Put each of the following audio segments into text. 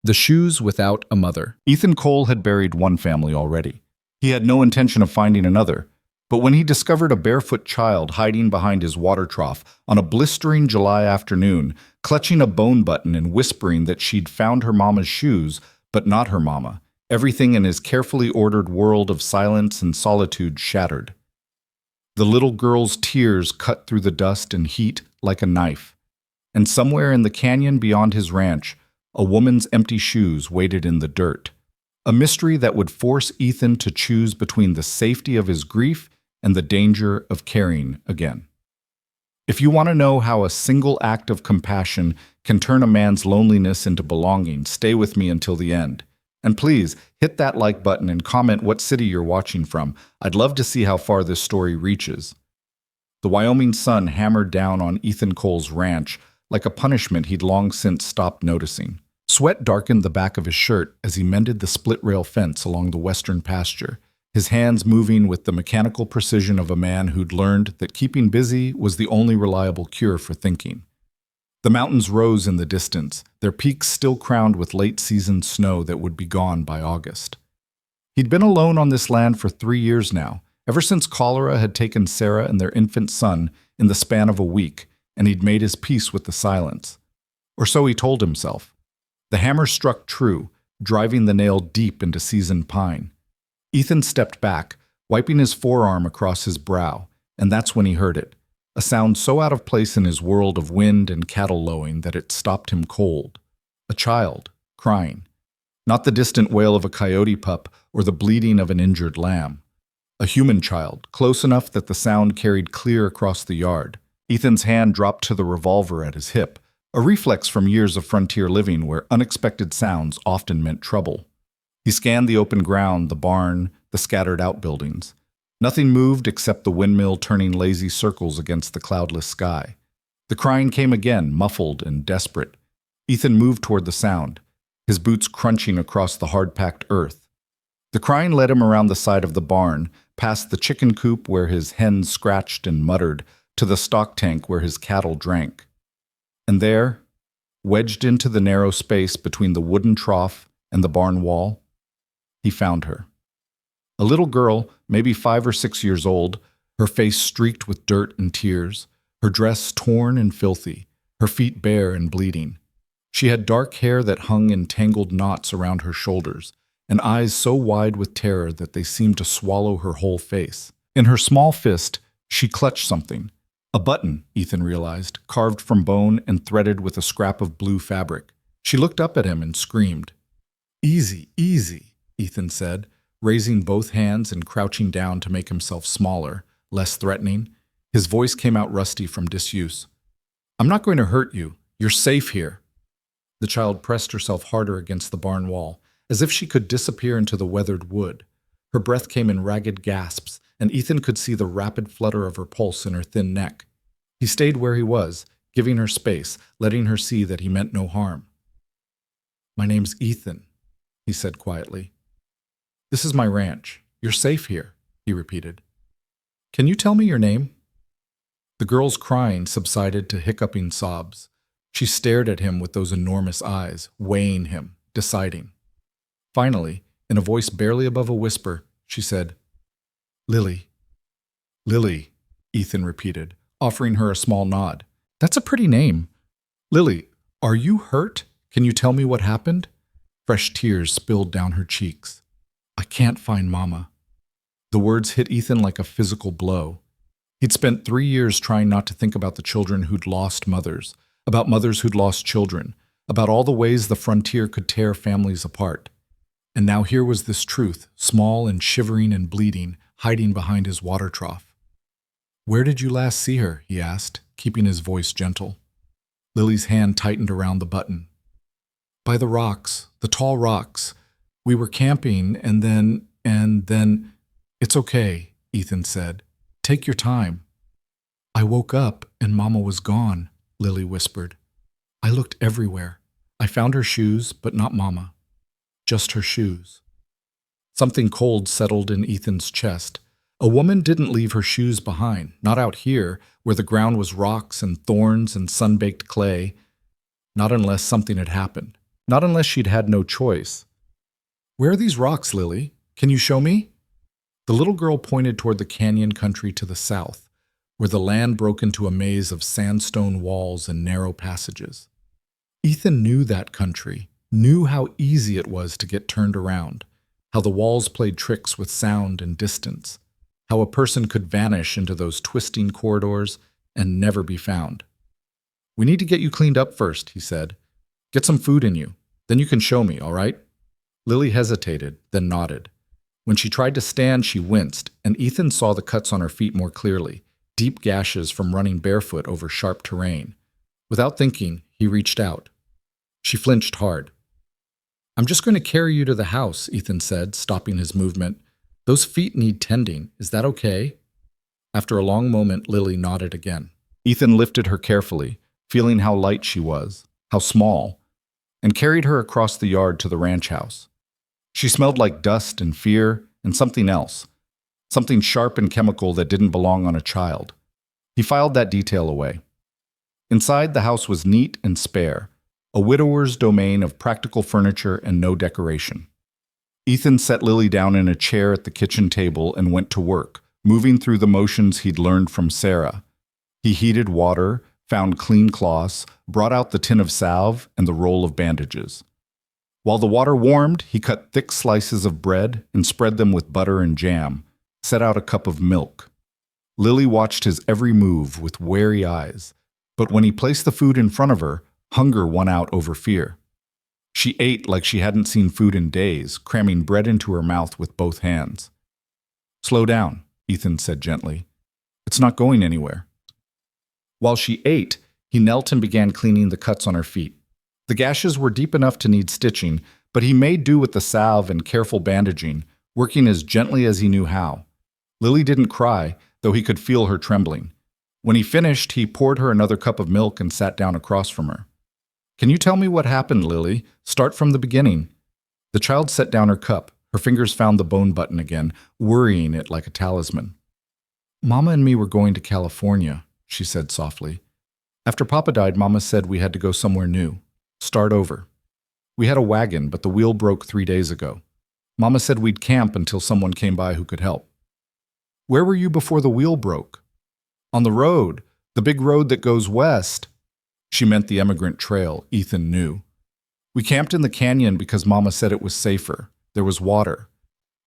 The shoes without a mother. Ethan Cole had buried one family already. He had no intention of finding another. But when he discovered a barefoot child hiding behind his water trough on a blistering July afternoon, clutching a bone button and whispering that she'd found her mama's shoes, but not her mama, everything in his carefully ordered world of silence and solitude shattered. The little girl's tears cut through the dust and heat like a knife. And somewhere in the canyon beyond his ranch, a woman's empty shoes waited in the dirt. A mystery that would force Ethan to choose between the safety of his grief and the danger of caring again. If you want to know how a single act of compassion can turn a man's loneliness into belonging, stay with me until the end. And please, hit that like button and comment what city you're watching from. I'd love to see how far this story reaches. The Wyoming sun hammered down on Ethan Cole's ranch like a punishment he'd long since stopped noticing. Sweat darkened the back of his shirt as he mended the split-rail fence along the western pasture, his hands moving with the mechanical precision of a man who'd learned that keeping busy was the only reliable cure for thinking. The mountains rose in the distance, their peaks still crowned with late-season snow that would be gone by August. He'd been alone on this land for 3 years now, ever since cholera had taken Sarah and their infant son in the span of a week, and he'd made his peace with the silence. Or so he told himself. The hammer struck true, driving the nail deep into seasoned pine. Ethan stepped back, wiping his forearm across his brow, and that's when he heard it, a sound so out of place in his world of wind and cattle lowing that it stopped him cold. A child, crying. Not the distant wail of a coyote pup or the bleating of an injured lamb. A human child, close enough that the sound carried clear across the yard. Ethan's hand dropped to the revolver at his hip, a reflex from years of frontier living where unexpected sounds often meant trouble. He scanned the open ground, the barn, the scattered outbuildings. Nothing moved except the windmill turning lazy circles against the cloudless sky. The crying came again, muffled and desperate. Ethan moved toward the sound, his boots crunching across the hard-packed earth. The crying led him around the side of the barn, past the chicken coop where his hens scratched and muttered, to the stock tank where his cattle drank. And there, wedged into the narrow space between the wooden trough and the barn wall, he found her. A little girl, maybe 5 or 6 years old, her face streaked with dirt and tears, her dress torn and filthy, her feet bare and bleeding. She had dark hair that hung in tangled knots around her shoulders, and eyes so wide with terror that they seemed to swallow her whole face. In her small fist, she clutched something. A button, Ethan realized, carved from bone and threaded with a scrap of blue fabric. She looked up at him and screamed. "Easy, easy," Ethan said, raising both hands and crouching down to make himself smaller, less threatening. His voice came out rusty from disuse. "I'm not going to hurt you. You're safe here." The child pressed herself harder against the barn wall, as if she could disappear into the weathered wood. Her breath came in ragged gasps, and Ethan could see the rapid flutter of her pulse in her thin neck. He stayed where he was, giving her space, letting her see that he meant no harm. "My name's Ethan," he said quietly. "This is my ranch. You're safe here," he repeated. "Can you tell me your name?" The girl's crying subsided to hiccuping sobs. She stared at him with those enormous eyes, weighing him, deciding. Finally, in a voice barely above a whisper, she said, "Lily." "Lily," Ethan repeated, offering her a small nod. "That's a pretty name. Lily, are you hurt? Can you tell me what happened?" Fresh tears spilled down her cheeks. "I can't find Mama." The words hit Ethan like a physical blow. He'd spent 3 years trying not to think about the children who'd lost mothers, about mothers who'd lost children, about all the ways the frontier could tear families apart. And now here was this truth, small and shivering and bleeding, hiding behind his water trough. "Where did you last see her?" he asked, keeping his voice gentle. Lily's hand tightened around the button. "By the rocks, the tall rocks. We were camping, and then, It's okay," Ethan said. "Take your time." "I woke up, and Mama was gone," Lily whispered. "I looked everywhere. I found her shoes, but not Mama. Just her shoes." Something cold settled in Ethan's chest. A woman didn't leave her shoes behind, not out here, where the ground was rocks and thorns and sun-baked clay. Not unless something had happened. Not unless she'd had no choice. "Where are these rocks, Lily? Can you show me?" The little girl pointed toward the canyon country to the south, where the land broke into a maze of sandstone walls and narrow passages. Ethan knew that country, knew how easy it was to get turned around, how the walls played tricks with sound and distance, how a person could vanish into those twisting corridors and never be found. "We need to get you cleaned up first," he said. "Get some food in you. Then you can show me, all right?" Lily hesitated, then nodded. When she tried to stand, she winced, and Ethan saw the cuts on her feet more clearly, deep gashes from running barefoot over sharp terrain. Without thinking, he reached out. She flinched hard. "I'm just going to carry you to the house," Ethan said, stopping his movement. "Those feet need tending. Is that okay?" After a long moment, Lily nodded again. Ethan lifted her carefully, feeling how light she was, how small, and carried her across the yard to the ranch house. She smelled like dust and fear and something else, something sharp and chemical that didn't belong on a child. He filed that detail away. Inside, the house was neat and spare, a widower's domain of practical furniture and no decoration. Ethan set Lily down in a chair at the kitchen table and went to work, moving through the motions he'd learned from Sarah. He heated water, found clean cloths, brought out the tin of salve and the roll of bandages. While the water warmed, he cut thick slices of bread and spread them with butter and jam, set out a cup of milk. Lily watched his every move with wary eyes, but when he placed the food in front of her, hunger won out over fear. She ate like she hadn't seen food in days, cramming bread into her mouth with both hands. "Slow down," Ethan said gently. "It's not going anywhere." While she ate, he knelt and began cleaning the cuts on her feet. The gashes were deep enough to need stitching, but he made do with the salve and careful bandaging, working as gently as he knew how. Lily didn't cry, though he could feel her trembling. When he finished, he poured her another cup of milk and sat down across from her. "Can you tell me what happened, Lily? Start from the beginning." The child set down her cup. Her fingers found the bone button again, worrying it like a talisman. "Mama and me were going to California," she said softly. "After Papa died, Mama said we had to go somewhere new. Start over. We had a wagon, but the wheel broke 3 days ago. Mama said we'd camp until someone came by who could help." "Where were you before the wheel broke?" "On the road, the big road that goes west." She meant the emigrant trail, Ethan knew. "We camped in the canyon because Mama said it was safer. There was water."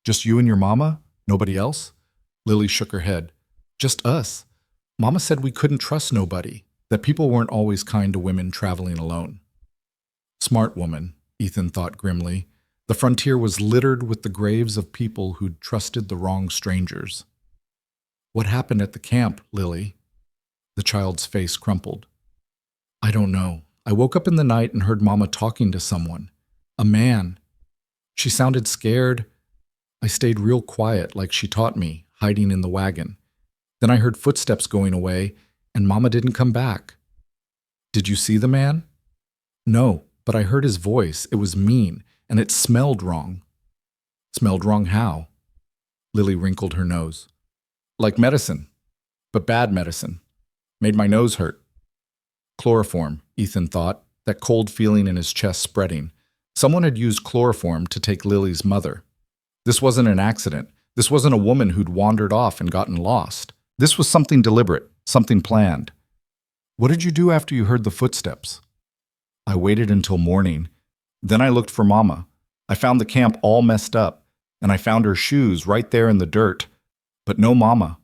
"Just you and your mama? Nobody else?" Lily shook her head. "Just us. Mama said we couldn't trust nobody, that people weren't always kind to women traveling alone." Smart woman, Ethan thought grimly. The frontier was littered with the graves of people who'd trusted the wrong strangers. "What happened at the camp, Lily?" The child's face crumpled. "I don't know. I woke up in the night and heard Mama talking to someone. A man. She sounded scared. I stayed real quiet like she taught me, hiding in the wagon. Then I heard footsteps going away, and Mama didn't come back." "Did you see the man?" "No, but I heard his voice. It was mean, and it smelled wrong." "Smelled wrong how?" Lily wrinkled her nose. "Like medicine, but bad medicine. Made my nose hurt." Chloroform, Ethan thought, that cold feeling in his chest spreading. Someone had used chloroform to take Lily's mother. This wasn't an accident. This wasn't a woman who'd wandered off and gotten lost. This was something deliberate, something planned. "What did you do after you heard the footsteps?" "I waited until morning. Then I looked for Mama. I found the camp all messed up, and I found her shoes right there in the dirt. But no Mama."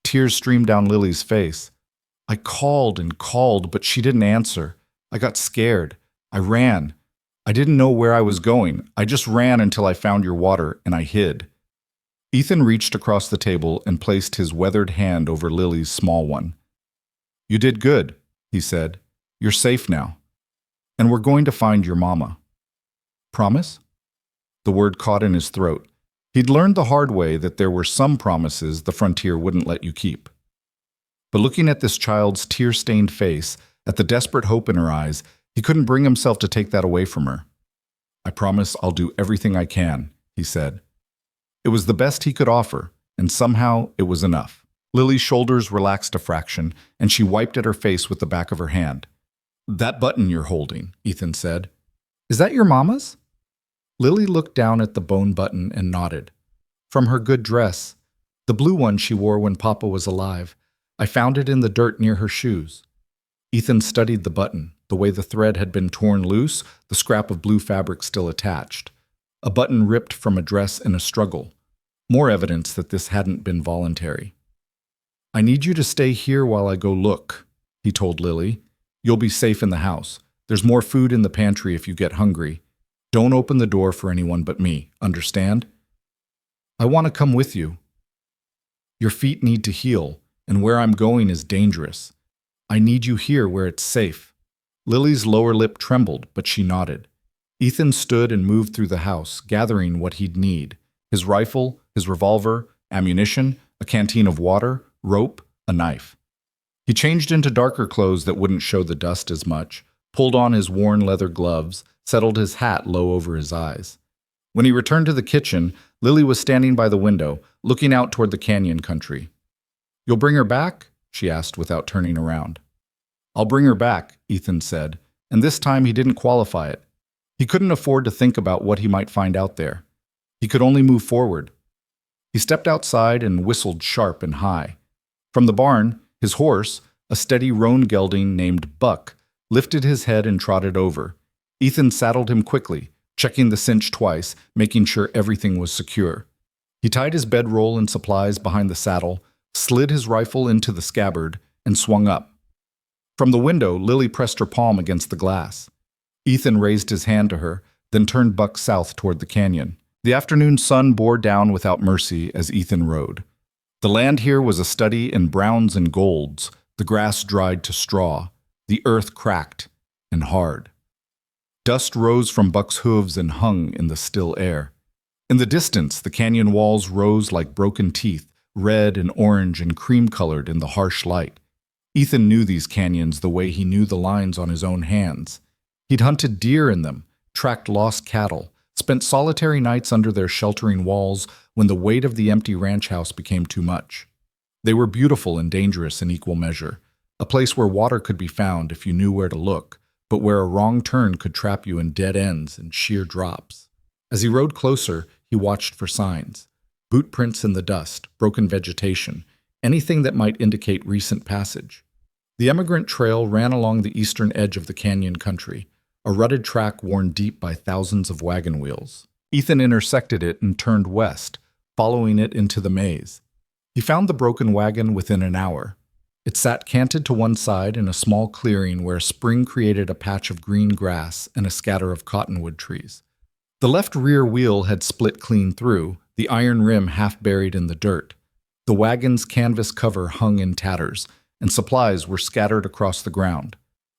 Tears streamed down Lily's face. "I called and called, but she didn't answer. I got scared. I ran. I didn't know where I was going. I just ran until I found your water, and I hid." Ethan reached across the table and placed his weathered hand over Lily's small one. "You did good," he said. "You're safe now. And we're going to find your Mama." "Promise?" The word caught in his throat. He'd learned the hard way that there were some promises the frontier wouldn't let you keep. But looking at this child's tear-stained face, at the desperate hope in her eyes, he couldn't bring himself to take that away from her. "I promise I'll do everything I can," he said. It was the best he could offer, and somehow it was enough. Lily's shoulders relaxed a fraction, and she wiped at her face with the back of her hand. "That button you're holding," Ethan said. Is that your mama's? Lily looked down at the bone button and nodded. From her good dress, the blue one she wore when Papa was alive. I found it in the dirt near her shoes. Ethan studied the button, the way the thread had been torn loose, the scrap of blue fabric still attached. A button ripped from a dress in a struggle. More evidence that this hadn't been voluntary. I need you to stay here while I go look, he told Lily. You'll be safe in the house. There's more food in the pantry if you get hungry. Don't open the door for anyone but me, understand? I want to come with you. Your feet need to heal, and where I'm going is dangerous. I need you here where it's safe. Lily's lower lip trembled, but she nodded. Ethan stood and moved through the house, gathering what he'd need. His rifle, his revolver, ammunition, a canteen of water, rope, a knife. He changed into darker clothes that wouldn't show the dust as much, pulled on his worn leather gloves, settled his hat low over his eyes. When he returned to the kitchen, Lily was standing by the window, looking out toward the canyon country. You'll bring her back? She asked without turning around. I'll bring her back, Ethan said, and this time he didn't qualify it. He couldn't afford to think about what he might find out there. He could only move forward. He stepped outside and whistled sharp and high. From the barn, his horse, a steady roan gelding named Buck, lifted his head and trotted over. Ethan saddled him quickly, checking the cinch twice, making sure everything was secure. He tied his bedroll and supplies behind the saddle, slid his rifle into the scabbard, and swung up. From the window, Lily pressed her palm against the glass. Ethan raised his hand to her, then turned Buck south toward the canyon. The afternoon sun bore down without mercy as Ethan rode. The land here was a study in browns and golds, the grass dried to straw, the earth cracked and hard. Dust rose from Buck's hooves and hung in the still air. In the distance, the canyon walls rose like broken teeth, red and orange and cream-colored in the harsh light. Ethan knew these canyons the way he knew the lines on his own hands. He'd hunted deer in them, tracked lost cattle, spent solitary nights under their sheltering walls when the weight of the empty ranch house became too much. They were beautiful and dangerous in equal measure, a place where water could be found if you knew where to look, but where a wrong turn could trap you in dead ends and sheer drops. As he rode closer, he watched for signs. Boot prints in the dust, broken vegetation, anything that might indicate recent passage. The emigrant trail ran along the eastern edge of the canyon country, a rutted track worn deep by thousands of wagon wheels. Ethan intersected it and turned west, following it into the maze. He found the broken wagon within an hour. It sat canted to one side in a small clearing where spring created a patch of green grass and a scatter of cottonwood trees. The left rear wheel had split clean through, the iron rim half buried in the dirt. The wagon's canvas cover hung in tatters, and supplies were scattered across the ground.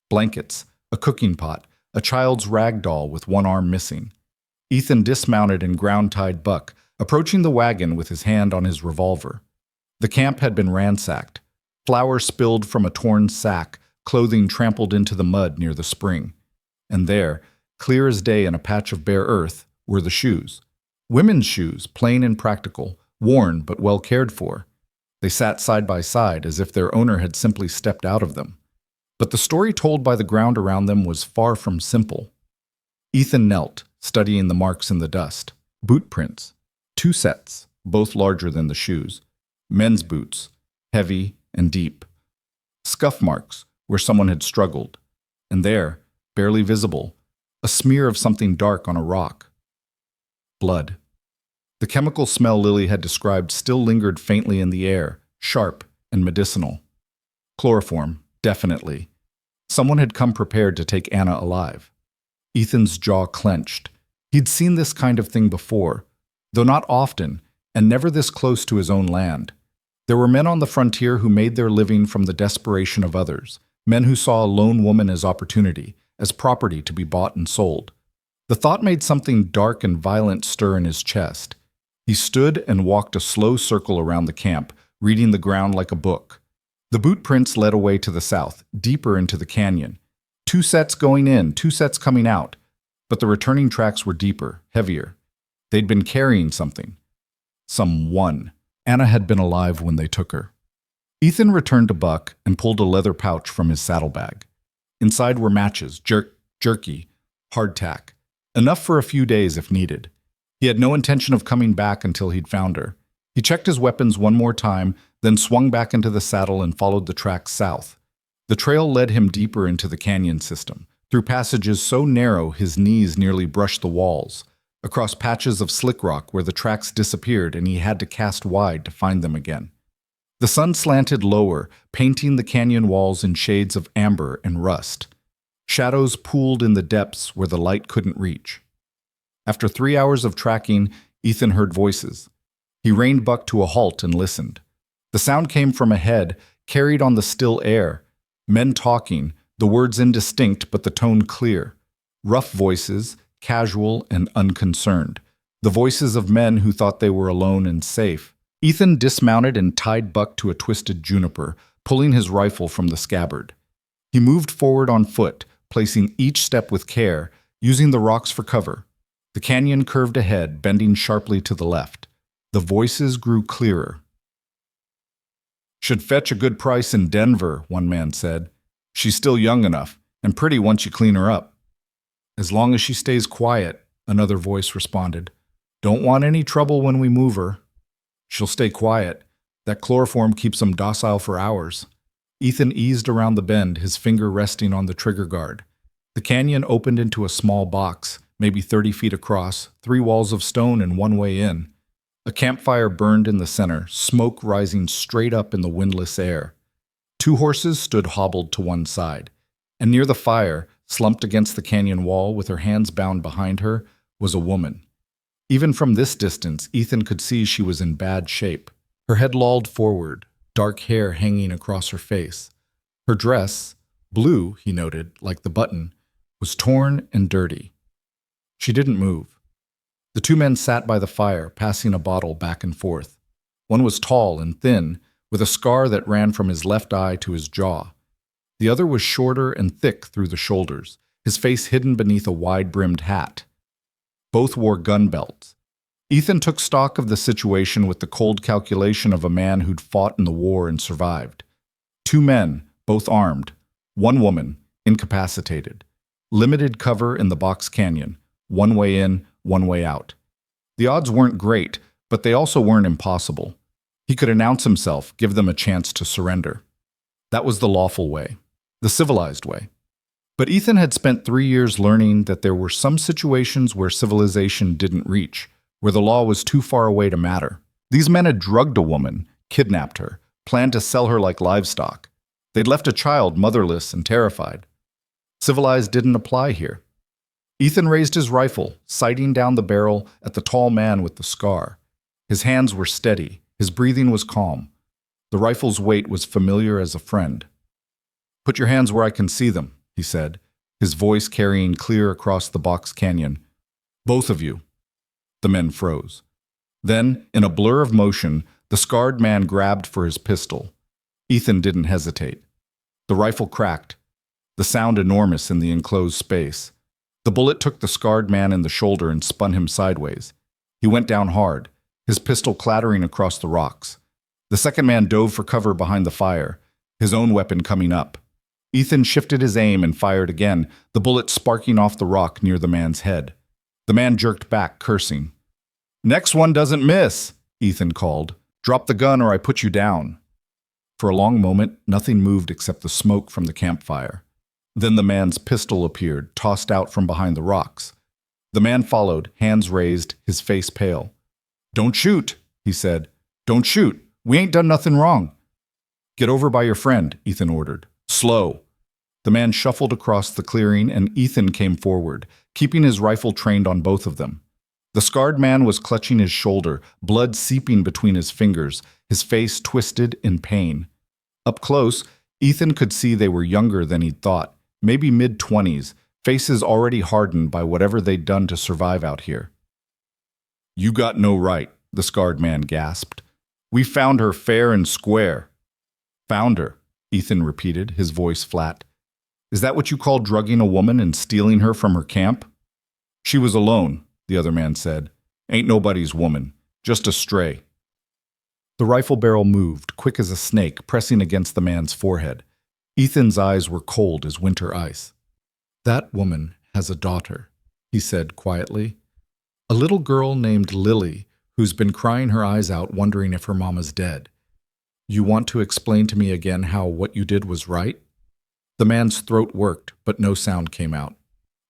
Blankets, a cooking pot, a child's rag doll with one arm missing. Ethan dismounted and ground-tied Buck, approaching the wagon with his hand on his revolver. The camp had been ransacked. Flour spilled from a torn sack, clothing trampled into the mud near the spring. And there, clear as day in a patch of bare earth, were the shoes. Women's shoes, plain and practical, worn but well cared for. They sat side by side as if their owner had simply stepped out of them. But the story told by the ground around them was far from simple. Ethan knelt, studying the marks in the dust. Boot prints. 2 sets, both larger than the shoes. Men's boots, heavy and deep. Scuff marks, where someone had struggled. And there, barely visible, a smear of something dark on a rock. Blood. The chemical smell Lily had described still lingered faintly in the air, sharp and medicinal. Chloroform, definitely. Someone had come prepared to take Anna alive. Ethan's jaw clenched. He'd seen this kind of thing before, though not often, and never this close to his own land. There were men on the frontier who made their living from the desperation of others, men who saw a lone woman as opportunity, as property to be bought and sold. The thought made something dark and violent stir in his chest. He stood and walked a slow circle around the camp, reading the ground like a book. The boot prints led away to the south, deeper into the canyon. 2 sets going in, 2 sets coming out. But the returning tracks were deeper, heavier. They'd been carrying something. Someone. Anna had been alive when they took her. Ethan returned to Buck and pulled a leather pouch from his saddlebag. Inside were matches, jerky, hardtack, Enough for a few days if needed. He had no intention of coming back until he'd found her. He checked his weapons one more time, then swung back into the saddle and followed the tracks south. The trail led him deeper into the canyon system, through passages so narrow his knees nearly brushed the walls, across patches of slick rock where the tracks disappeared and he had to cast wide to find them again. The sun slanted lower, painting the canyon walls in shades of amber and rust. Shadows pooled in the depths where the light couldn't reach. After 3 hours of tracking, Ethan heard voices. He reined Buck to a halt and listened. The sound came from ahead, carried on the still air. Men talking, the words indistinct but the tone clear. Rough voices, casual and unconcerned. The voices of men who thought they were alone and safe. Ethan dismounted and tied Buck to a twisted juniper, pulling his rifle from the scabbard. He moved forward on foot, placing each step with care, using the rocks for cover. The canyon curved ahead, bending sharply to the left. The voices grew clearer. "Should fetch a good price in Denver," one man said. "She's still young enough, and pretty once you clean her up." "As long as she stays quiet," another voice responded. "Don't want any trouble when we move her." "She'll stay quiet. That chloroform keeps 'em docile for hours." Ethan eased around the bend, his finger resting on the trigger guard. The canyon opened into a small box, maybe 30 feet across, 3 walls of stone and one way in. A campfire burned in the center, smoke rising straight up in the windless air. 2 horses stood hobbled to one side, and near the fire, slumped against the canyon wall with her hands bound behind her, was a woman. Even from this distance, Ethan could see she was in bad shape. Her head lolled forward, dark hair hanging across her face. Her dress, blue, he noted, like the button, was torn and dirty. She didn't move. The 2 men sat by the fire, passing a bottle back and forth. One was tall and thin, with a scar that ran from his left eye to his jaw. The other was shorter and thick through the shoulders, his face hidden beneath a wide-brimmed hat. Both wore gun belts. Ethan took stock of the situation with the cold calculation of a man who'd fought in the war and survived. 2 men, both armed. 1 woman, incapacitated. Limited cover in the box canyon. 1 way in, 1 way out. The odds weren't great, but they also weren't impossible. He could announce himself, give them a chance to surrender. That was the lawful way, the civilized way. But Ethan had spent 3 years learning that there were some situations where civilization didn't reach, where the law was too far away to matter. These men had drugged a woman, kidnapped her, planned to sell her like livestock. They'd left a child motherless and terrified. Civilized didn't apply here. Ethan raised his rifle, sighting down the barrel at the tall man with the scar. His hands were steady, his breathing was calm. The rifle's weight was familiar as a friend. "Put your hands where I can see them," he said, his voice carrying clear across the box canyon. "Both of you." The men froze. Then, in a blur of motion, the scarred man grabbed for his pistol. Ethan didn't hesitate. The rifle cracked, the sound enormous in the enclosed space. The bullet took the scarred man in the shoulder and spun him sideways. He went down hard, his pistol clattering across the rocks. The second man dove for cover behind the fire, his own weapon coming up. Ethan shifted his aim and fired again, the bullet sparking off the rock near the man's head. The man jerked back, cursing. "Next one doesn't miss," Ethan called. "Drop the gun or I put you down." For a long moment, nothing moved except the smoke from the campfire. Then the man's pistol appeared, tossed out from behind the rocks. The man followed, hands raised, his face pale. "Don't shoot," he said. "Don't shoot. We ain't done nothing wrong." "Get over by your friend," Ethan ordered. "Slow." The man shuffled across the clearing and Ethan came forward, keeping his rifle trained on both of them. The scarred man was clutching his shoulder, blood seeping between his fingers, his face twisted in pain. Up close, Ethan could see they were younger than he'd thought, maybe mid-20s, faces already hardened by whatever they'd done to survive out here. "You got no right," the scarred man gasped. "We found her fair and square." "Found her," Ethan repeated, his voice flat. "Is that what you call drugging a woman and stealing her from her camp?" "She was alone," the other man said. "Ain't nobody's woman, just a stray." The rifle barrel moved, quick as a snake, pressing against the man's forehead. Ethan's eyes were cold as winter ice. "That woman has a daughter," he said quietly. A little girl named Lily, who's been crying her eyes out wondering if her mama's dead. You want to explain to me again how what you did was right? The man's throat worked, but no sound came out.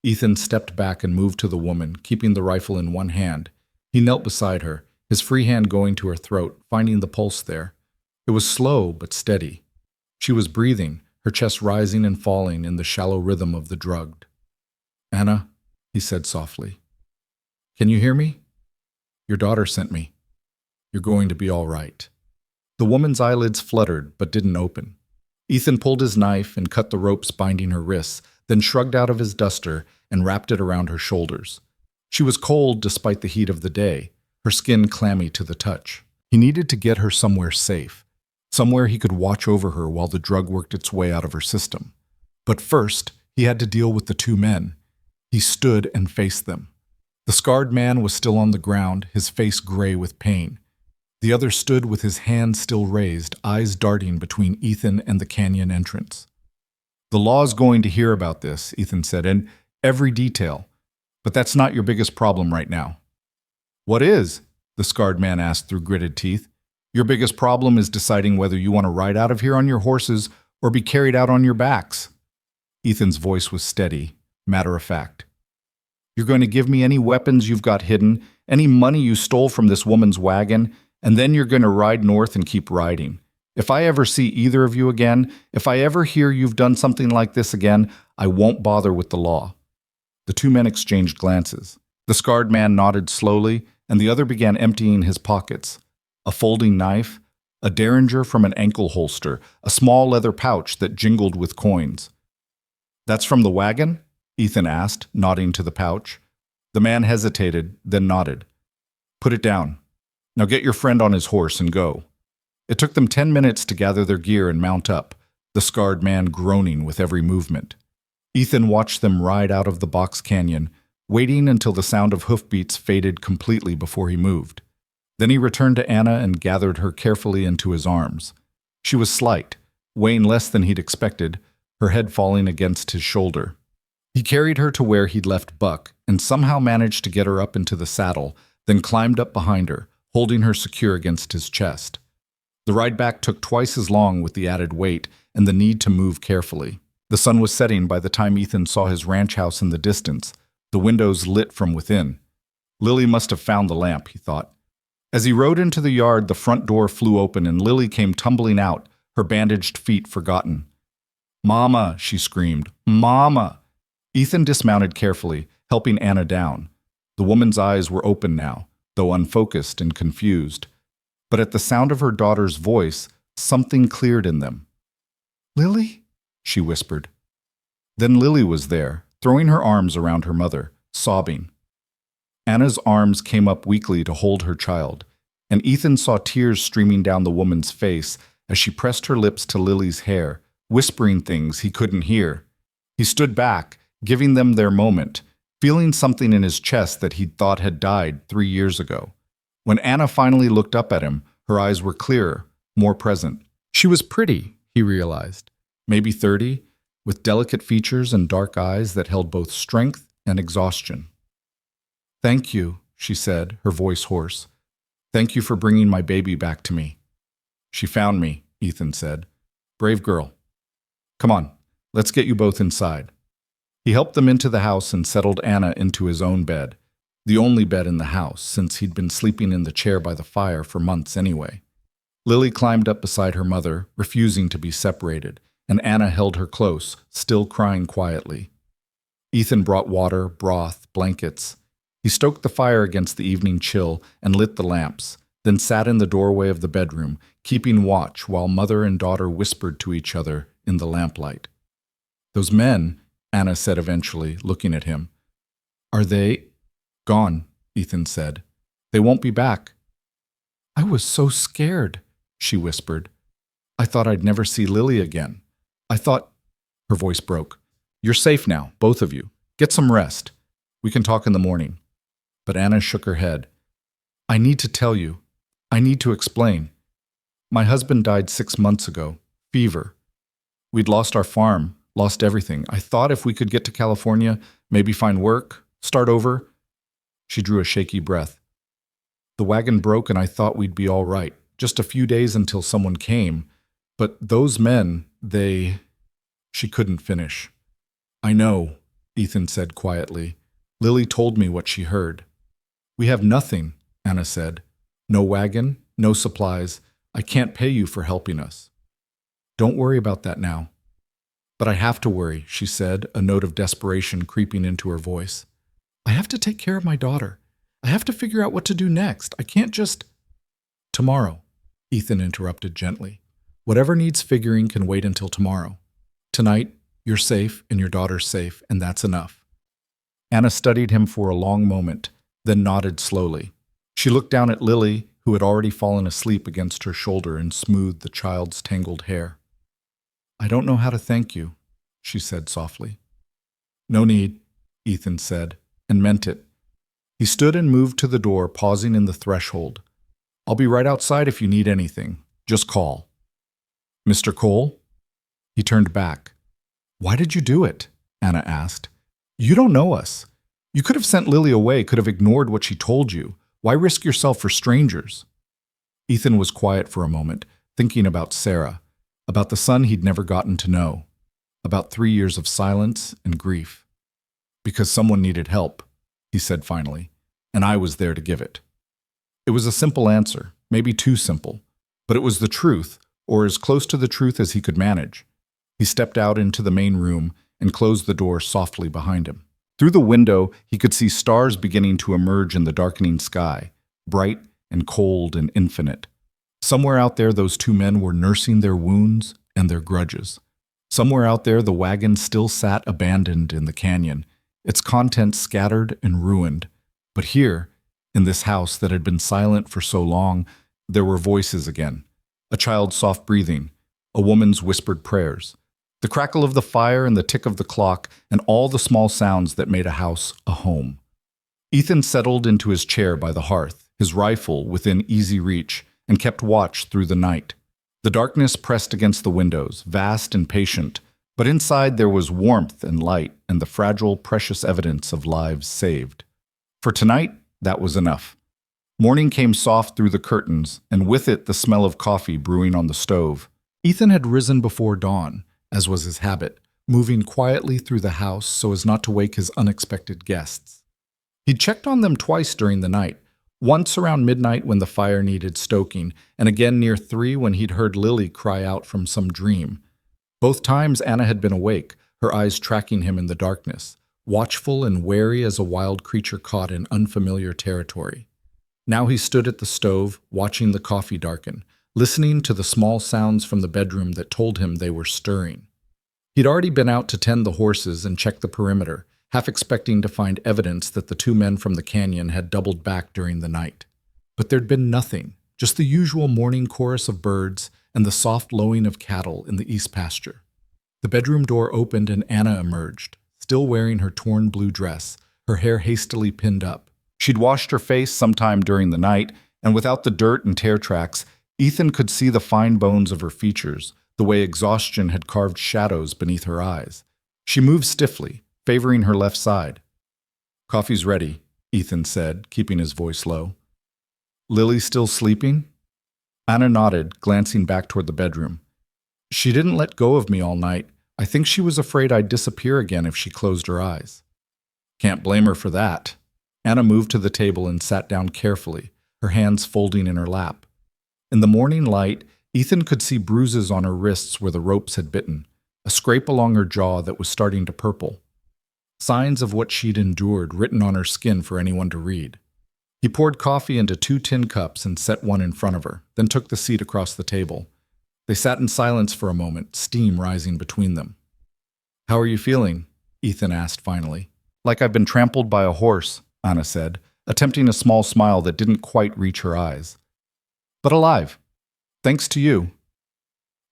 Ethan stepped back and moved to the woman, keeping the rifle in one hand. He knelt beside her, his free hand going to her throat, finding the pulse there. It was slow but steady. She was breathing, her chest rising and falling in the shallow rhythm of the drugged. "Anna," he said softly. "Can you hear me? Your daughter sent me. You're going to be all right." The woman's eyelids fluttered but didn't open. Ethan pulled his knife and cut the ropes binding her wrists, then shrugged out of his duster and wrapped it around her shoulders. She was cold despite the heat of the day, her skin clammy to the touch. He needed to get her somewhere safe, somewhere he could watch over her while the drug worked its way out of her system. But first, he had to deal with the two men. He stood and faced them. The scarred man was still on the ground, his face gray with pain. The other stood with his hand still raised, eyes darting between Ethan and the canyon entrance. "The law's going to hear about this," Ethan said, "in every detail. But that's not your biggest problem right now." "What is?" the scarred man asked through gritted teeth. "Your biggest problem is deciding whether you want to ride out of here on your horses or be carried out on your backs." Ethan's voice was steady, matter of fact. "You're going to give me any weapons you've got hidden, any money you stole from this woman's wagon, and then you're going to ride north and keep riding. If I ever see either of you again, if I ever hear you've done something like this again, I won't bother with the law." The two men exchanged glances. The scarred man nodded slowly, and the other began emptying his pockets. A folding knife, a derringer from an ankle holster, a small leather pouch that jingled with coins. "That's from the wagon?" Ethan asked, nodding to the pouch. The man hesitated, then nodded. "Put it down. Now get your friend on his horse and go." It took them 10 minutes to gather their gear and mount up, the scarred man groaning with every movement. Ethan watched them ride out of the box canyon, waiting until the sound of hoofbeats faded completely before he moved. Then he returned to Anna and gathered her carefully into his arms. She was slight, weighing less than he'd expected, her head falling against his shoulder. He carried her to where he'd left Buck and somehow managed to get her up into the saddle, then climbed up behind her, holding her secure against his chest. The ride back took twice as long with the added weight and the need to move carefully. The sun was setting by the time Ethan saw his ranch house in the distance, the windows lit from within. Lily must have found the lamp, he thought. As he rode into the yard, the front door flew open and Lily came tumbling out, her bandaged feet forgotten. "Mama," she screamed. "Mama!" Ethan dismounted carefully, helping Anna down. The woman's eyes were open now, though unfocused and confused. But at the sound of her daughter's voice, something cleared in them. "Lily?" she whispered. Then Lily was there, throwing her arms around her mother, sobbing. Anna's arms came up weakly to hold her child, and Ethan saw tears streaming down the woman's face as she pressed her lips to Lily's hair, whispering things he couldn't hear. He stood back, giving them their moment, feeling something in his chest that he'd thought had died 3 years ago. When Anna finally looked up at him, her eyes were clearer, more present. She was pretty, he realized, maybe 30, with delicate features and dark eyes that held both strength and exhaustion. "Thank you," she said, her voice hoarse. "Thank you for bringing my baby back to me." "She found me," Ethan said. "Brave girl. Come on, let's get you both inside." He helped them into the house and settled Anna into his own bed, the only bed in the house since he'd been sleeping in the chair by the fire for months anyway. Lily climbed up beside her mother, refusing to be separated, and Anna held her close, still crying quietly. Ethan brought water, broth, blankets. He stoked the fire against the evening chill and lit the lamps, then sat in the doorway of the bedroom, keeping watch while mother and daughter whispered to each other in the lamplight. "Those men," Anna said eventually, looking at him. "Are they—" "Gone," Ethan said. "They won't be back." "I was so scared," she whispered. "I thought I'd never see Lily again. I thought—" Her voice broke. "You're safe now, both of you. Get some rest. We can talk in the morning." But Anna shook her head. "I need to tell you. I need to explain. My husband died 6 months ago. Fever. We'd lost our farm, lost everything. I thought if we could get to California, maybe find work, Start over? She drew a shaky breath. The wagon broke and I thought we'd be all right. Just a few days until someone came. But those men, She couldn't finish. I know, Ethan said quietly. Lily told me what she heard. We have nothing, Anna said. No wagon, no supplies. I can't pay you for helping us. Don't worry about that now. But I have to worry, she said, a note of desperation creeping into her voice. I have to take care of my daughter. I have to figure out what to do next. I can't just... Tomorrow, Ethan interrupted gently. Whatever needs figuring can wait until tomorrow. Tonight, you're safe and your daughter's safe, and that's enough. Anna studied him for a long moment, then nodded slowly. She looked down at Lily, who had already fallen asleep against her shoulder and smoothed the child's tangled hair. I don't know how to thank you, she said softly. No need, Ethan said, and meant it. He stood and moved to the door, pausing in the threshold. I'll be right outside if you need anything. Just call. Mr. Cole? He turned back. Why did you do it? Anna asked. You don't know us. You could have sent Lily away, could have ignored what she told you. Why risk yourself for strangers? Ethan was quiet for a moment, thinking about Sarah, about the son he'd never gotten to know, about 3 years of silence and grief. Because someone needed help, he said finally, and I was there to give it. It was a simple answer, maybe too simple, but it was the truth, or as close to the truth as he could manage. He stepped out into the main room and closed the door softly behind him. Through the window, he could see stars beginning to emerge in the darkening sky, bright and cold and infinite. Somewhere out there, those two men were nursing their wounds and their grudges. Somewhere out there, the wagon still sat abandoned in the canyon, its contents scattered and ruined. But here, in this house that had been silent for so long, there were voices again. A child's soft breathing, a woman's whispered prayers, the crackle of the fire and the tick of the clock, and all the small sounds that made a house a home. Ethan settled into his chair by the hearth, his rifle within easy reach, and kept watch through the night. The darkness pressed against the windows, vast and patient, but inside there was warmth and light and the fragile, precious evidence of lives saved. For tonight, that was enough. Morning came soft through the curtains, and with it the smell of coffee brewing on the stove. Ethan had risen before dawn, as was his habit, moving quietly through the house so as not to wake his unexpected guests. He'd checked on them twice during the night, once around midnight when the fire needed stoking, and again near 3 when he'd heard Lily cry out from some dream. Both times Anna had been awake, her eyes tracking him in the darkness, watchful and wary as a wild creature caught in unfamiliar territory. Now he stood at the stove, watching the coffee darken, listening to the small sounds from the bedroom that told him they were stirring. He'd already been out to tend the horses and check the perimeter, half expecting to find evidence that the two men from the canyon had doubled back during the night. But there'd been nothing, just the usual morning chorus of birds and the soft lowing of cattle in the east pasture. The bedroom door opened and Anna emerged, still wearing her torn blue dress, her hair hastily pinned up. She'd washed her face sometime during the night, and without the dirt and tear tracks, Ethan could see the fine bones of her features, the way exhaustion had carved shadows beneath her eyes. She moved stiffly, favoring her left side. Coffee's ready, Ethan said, keeping his voice low. Lily still sleeping? Anna nodded, glancing back toward the bedroom. She didn't let go of me all night. I think she was afraid I'd disappear again if she closed her eyes. Can't blame her for that. Anna moved to the table and sat down carefully, her hands folding in her lap. In the morning light, Ethan could see bruises on her wrists where the ropes had bitten, a scrape along her jaw that was starting to purple. Signs of what she'd endured written on her skin for anyone to read. He poured coffee into 2 tin cups and set one in front of her, then took the seat across the table. They sat in silence for a moment, steam rising between them. How are you feeling? Ethan asked finally. Like I've been trampled by a horse, Anna said, attempting a small smile that didn't quite reach her eyes. But alive. Thanks to you.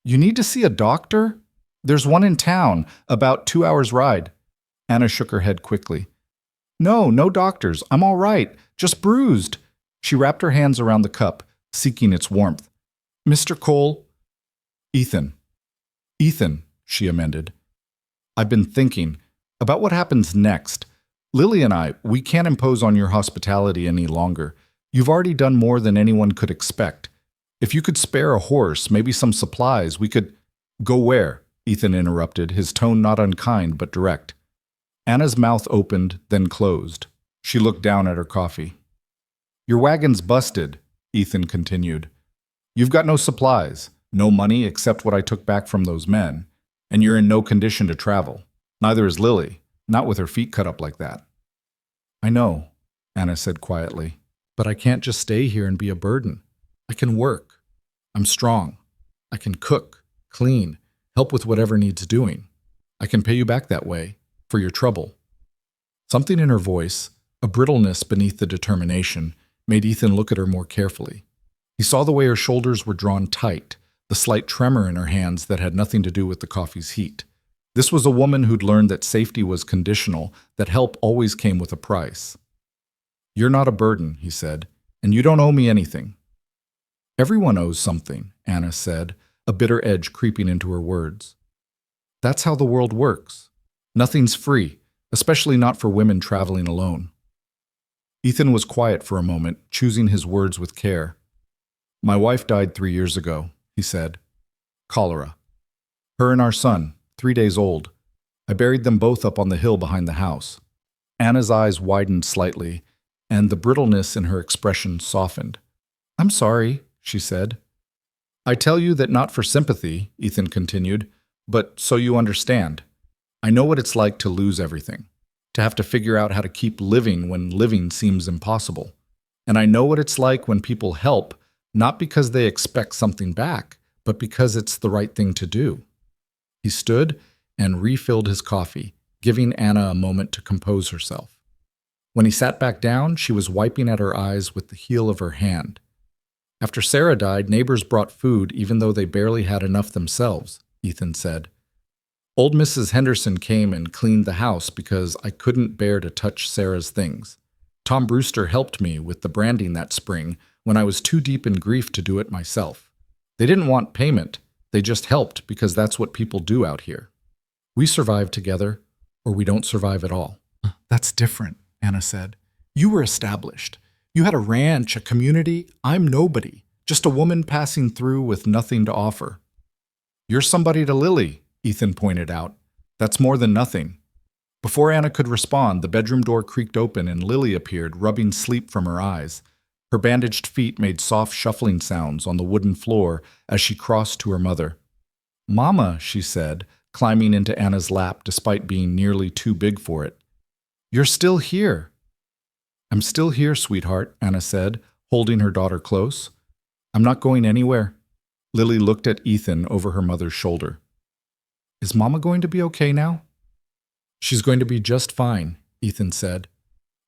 You need to see a doctor? There's one in town, about 2 hours' ride. Anna shook her head quickly. No doctors. I'm all right. Just bruised. She wrapped her hands around the cup, seeking its warmth. Mr. Cole. Ethan, she amended. I've been thinking about what happens next. Lily and we can't impose on your hospitality any longer. You've already done more than anyone could expect. If you could spare a horse, maybe some supplies, we could— Go where? Ethan interrupted, his tone not unkind but direct. Anna's mouth opened, then closed. She looked down at her coffee. Your wagon's busted, Ethan continued. You've got no supplies, no money except what I took back from those men, and you're in no condition to travel. Neither is Lily, not with her feet cut up like that. I know, Anna said quietly, but I can't just stay here and be a burden. I can work. I'm strong. I can cook, clean, help with whatever needs doing. I can pay you back that way, for your trouble. Something in her voice, a brittleness beneath the determination, made Ethan look at her more carefully. He saw the way her shoulders were drawn tight, the slight tremor in her hands that had nothing to do with the coffee's heat. This was a woman who'd learned that safety was conditional, that help always came with a price. You're not a burden, he said, and you don't owe me anything. Everyone owes something, Anna said, a bitter edge creeping into her words. That's how the world works. Nothing's free, especially not for women traveling alone. Ethan was quiet for a moment, choosing his words with care. My wife died 3 years ago, he said. Cholera. Her and our son, 3 days old. I buried them both up on the hill behind the house. Anna's eyes widened slightly, and the brittleness in her expression softened. I'm sorry, she said. I tell you that not for sympathy, Ethan continued, but so you understand. I know what it's like to lose everything, to have to figure out how to keep living when living seems impossible. And I know what it's like when people help, not because they expect something back, but because it's the right thing to do. He stood and refilled his coffee, giving Anna a moment to compose herself. When he sat back down, she was wiping at her eyes with the heel of her hand. After Sarah died, neighbors brought food even though they barely had enough themselves, Ethan said. Old Mrs. Henderson came and cleaned the house because I couldn't bear to touch Sarah's things. Tom Brewster helped me with the branding that spring when I was too deep in grief to do it myself. They didn't want payment, they just helped because that's what people do out here. We survive together, or we don't survive at all. That's different, Anna said. You were established. You had a ranch, a community. I'm nobody, just a woman passing through with nothing to offer. You're somebody to Lily, Ethan pointed out. That's more than nothing. Before Anna could respond, the bedroom door creaked open and Lily appeared, rubbing sleep from her eyes. Her bandaged feet made soft shuffling sounds on the wooden floor as she crossed to her mother. Mama, she said, climbing into Anna's lap despite being nearly too big for it. You're still here. I'm still here, sweetheart, Anna said, holding her daughter close. I'm not going anywhere. Lily looked at Ethan over her mother's shoulder. Is Mama going to be okay now? She's going to be just fine, Ethan said.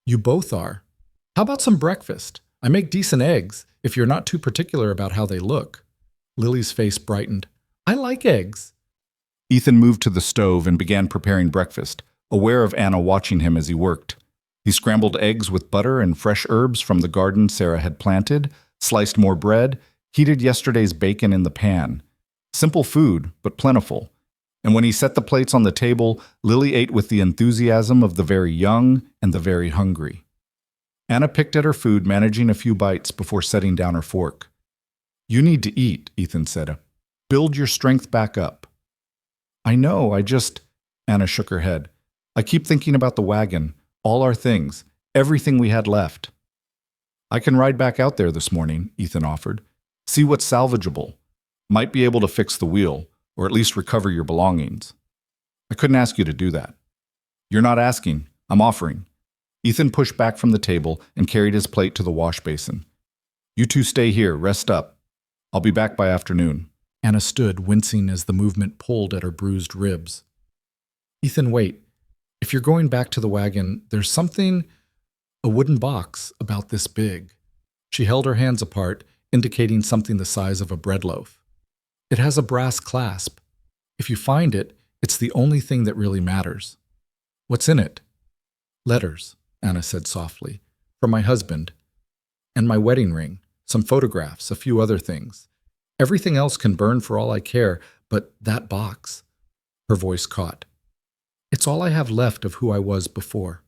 You both are. How about some breakfast? I make decent eggs, if you're not too particular about how they look. Lily's face brightened. I like eggs. Ethan moved to the stove and began preparing breakfast, aware of Anna watching him as he worked. He scrambled eggs with butter and fresh herbs from the garden Sarah had planted, sliced more bread, heated yesterday's bacon in the pan. Simple food, but plentiful. And when he set the plates on the table, Lily ate with the enthusiasm of the very young and the very hungry. Anna picked at her food, managing a few bites before setting down her fork. You need to eat, Ethan said. Build your strength back up. I know, Anna shook her head. I keep thinking about the wagon, all our things, everything we had left. I can ride back out there this morning, Ethan offered. See what's salvageable. Might be able to fix the wheel, or at least recover your belongings. I couldn't ask you to do that. You're not asking, I'm offering. Ethan pushed back from the table and carried his plate to the wash basin. You two stay here, rest up. I'll be back by afternoon. Anna stood, wincing as the movement pulled at her bruised ribs. Ethan, wait. If you're going back to the wagon, there's something, a wooden box, about this big. She held her hands apart, indicating something the size of a bread loaf. It has a brass clasp. If you find it, it's the only thing that really matters. What's in it? Letters, Anna said softly, from my husband. And my wedding ring, some photographs, a few other things. Everything else can burn for all I care, but that box. Her voice caught. It's all I have left of who I was before.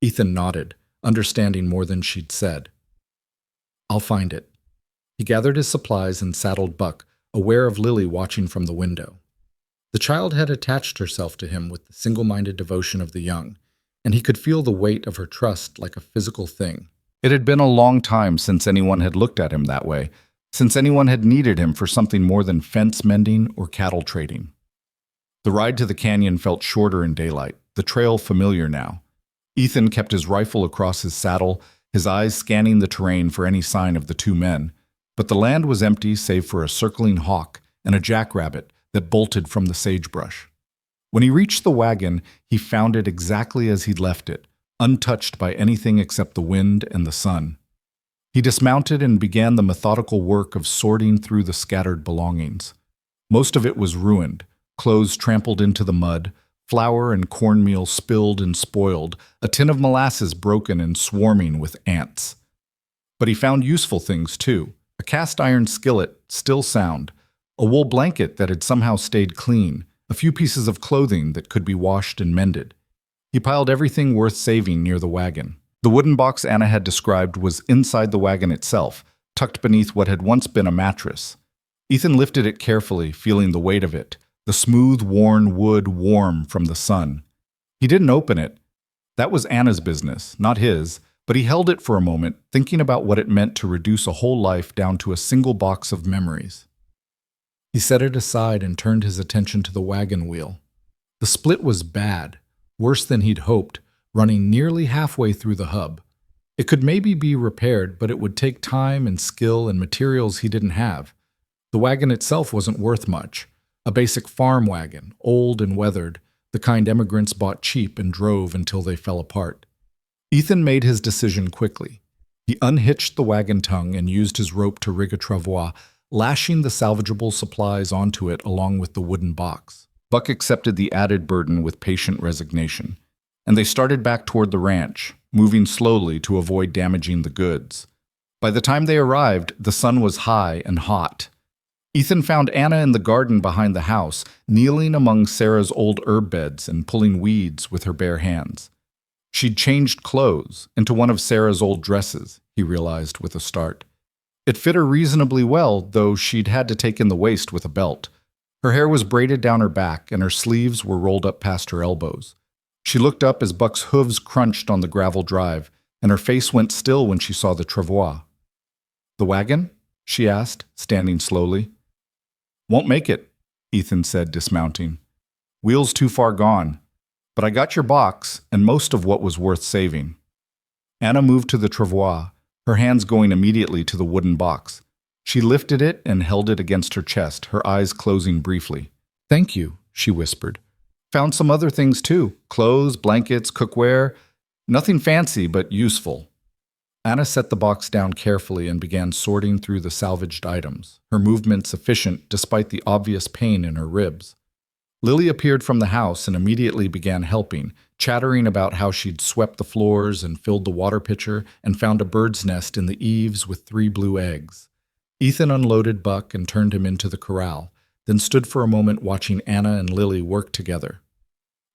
Ethan nodded, understanding more than she'd said. I'll find it. He gathered his supplies and saddled Buck, aware of Lily watching from the window. The child had attached herself to him with the single-minded devotion of the young, and he could feel the weight of her trust like a physical thing. It had been a long time since anyone had looked at him that way, since anyone had needed him for something more than fence mending or cattle trading. The ride to the canyon felt shorter in daylight, the trail familiar now. Ethan kept his rifle across his saddle, his eyes scanning the terrain for any sign of the two men, but the land was empty save for a circling hawk and a jackrabbit that bolted from the sagebrush. When he reached the wagon, he found it exactly as he'd left it, untouched by anything except the wind and the sun. He dismounted and began the methodical work of sorting through the scattered belongings. Most of it was ruined, clothes trampled into the mud, flour and cornmeal spilled and spoiled, a tin of molasses broken and swarming with ants. But he found useful things, too. A cast-iron skillet, still sound, a wool blanket that had somehow stayed clean, a few pieces of clothing that could be washed and mended. He piled everything worth saving near the wagon. The wooden box Anna had described was inside the wagon itself, tucked beneath what had once been a mattress. Ethan lifted it carefully, feeling the weight of it, the smooth, worn wood warm from the sun. He didn't open it. That was Anna's business, not his, but he held it for a moment, thinking about what it meant to reduce a whole life down to a single box of memories. He set it aside and turned his attention to the wagon wheel. The split was bad, worse than he'd hoped, running nearly halfway through the hub. It could maybe be repaired, but it would take time and skill and materials he didn't have. The wagon itself wasn't worth much. A basic farm wagon, old and weathered, the kind immigrants bought cheap and drove until they fell apart. Ethan made his decision quickly. He unhitched the wagon tongue and used his rope to rig a travois, lashing the salvageable supplies onto it along with the wooden box. Buck accepted the added burden with patient resignation, and they started back toward the ranch, moving slowly to avoid damaging the goods. By the time they arrived, the sun was high and hot. Ethan found Anna in the garden behind the house, kneeling among Sarah's old herb beds and pulling weeds with her bare hands. She'd changed clothes into one of Sarah's old dresses, he realized with a start. It fit her reasonably well, though she'd had to take in the waist with a belt. Her hair was braided down her back, and her sleeves were rolled up past her elbows. She looked up as Buck's hooves crunched on the gravel drive, and her face went still when she saw the travois. "The wagon?" she asked, standing slowly. "Won't make it," Ethan said, dismounting. "Wheel's too far gone. But I got your box, and most of what was worth saving." Anna moved to the travois, her hands going immediately to the wooden box. She lifted it and held it against her chest, her eyes closing briefly. "Thank you," she whispered. "Found some other things too. Clothes, blankets, cookware. Nothing fancy, but useful." Anna set the box down carefully and began sorting through the salvaged items, her movements efficient despite the obvious pain in her ribs. Lily appeared from the house and immediately began helping, chattering about how she'd swept the floors and filled the water pitcher and found a bird's nest in the eaves with 3 blue eggs. Ethan unloaded Buck and turned him into the corral, then stood for a moment watching Anna and Lily work together.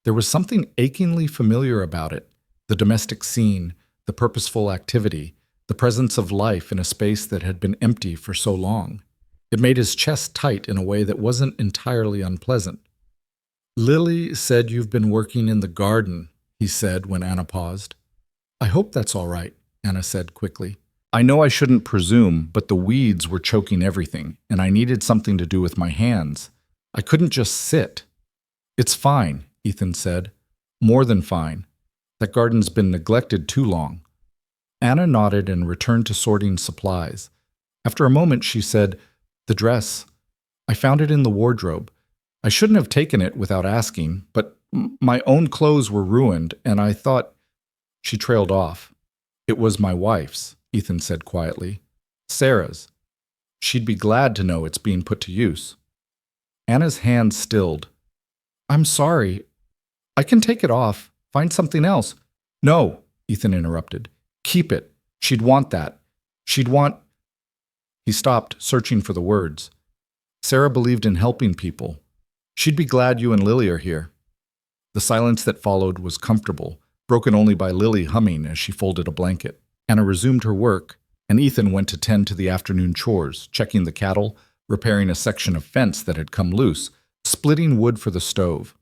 There was something achingly familiar about it, the domestic scene, the purposeful activity, the presence of life in a space that had been empty for so long. It made his chest tight in a way that wasn't entirely unpleasant. "Lily said you've been working in the garden," he said when Anna paused. "I hope that's all right," Anna said quickly. "I know I shouldn't presume, but the weeds were choking everything, and I needed something to do with my hands. I couldn't just sit." "It's fine," Ethan said. "More than fine. That garden's been neglected too long." Anna nodded and returned to sorting supplies. After a moment, she said, "The dress. I found it in the wardrobe. I shouldn't have taken it without asking, but my own clothes were ruined, and I thought—" She trailed off. "It was my wife's," Ethan said quietly. "Sarah's. She'd be glad to know it's being put to use." Anna's hand stilled. "I'm sorry. I can take it off. Find something else." "No," Ethan interrupted. "Keep it. She'd want that. She'd want—" He stopped, searching for the words. "Sarah believed in helping people. She'd be glad you and Lily are here." The silence that followed was comfortable, broken only by Lily humming as she folded a blanket. Anna resumed her work, and Ethan went to tend to the afternoon chores, checking the cattle, repairing a section of fence that had come loose, splitting wood for the stove.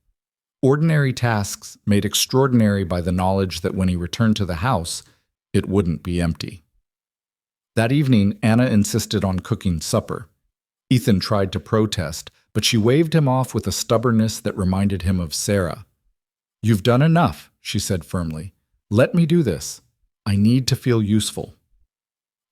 Ordinary tasks made extraordinary by the knowledge that when he returned to the house, it wouldn't be empty. That evening, Anna insisted on cooking supper. Ethan tried to protest, but she waved him off with a stubbornness that reminded him of Sarah. "You've done enough," she said firmly. "Let me do this. I need to feel useful."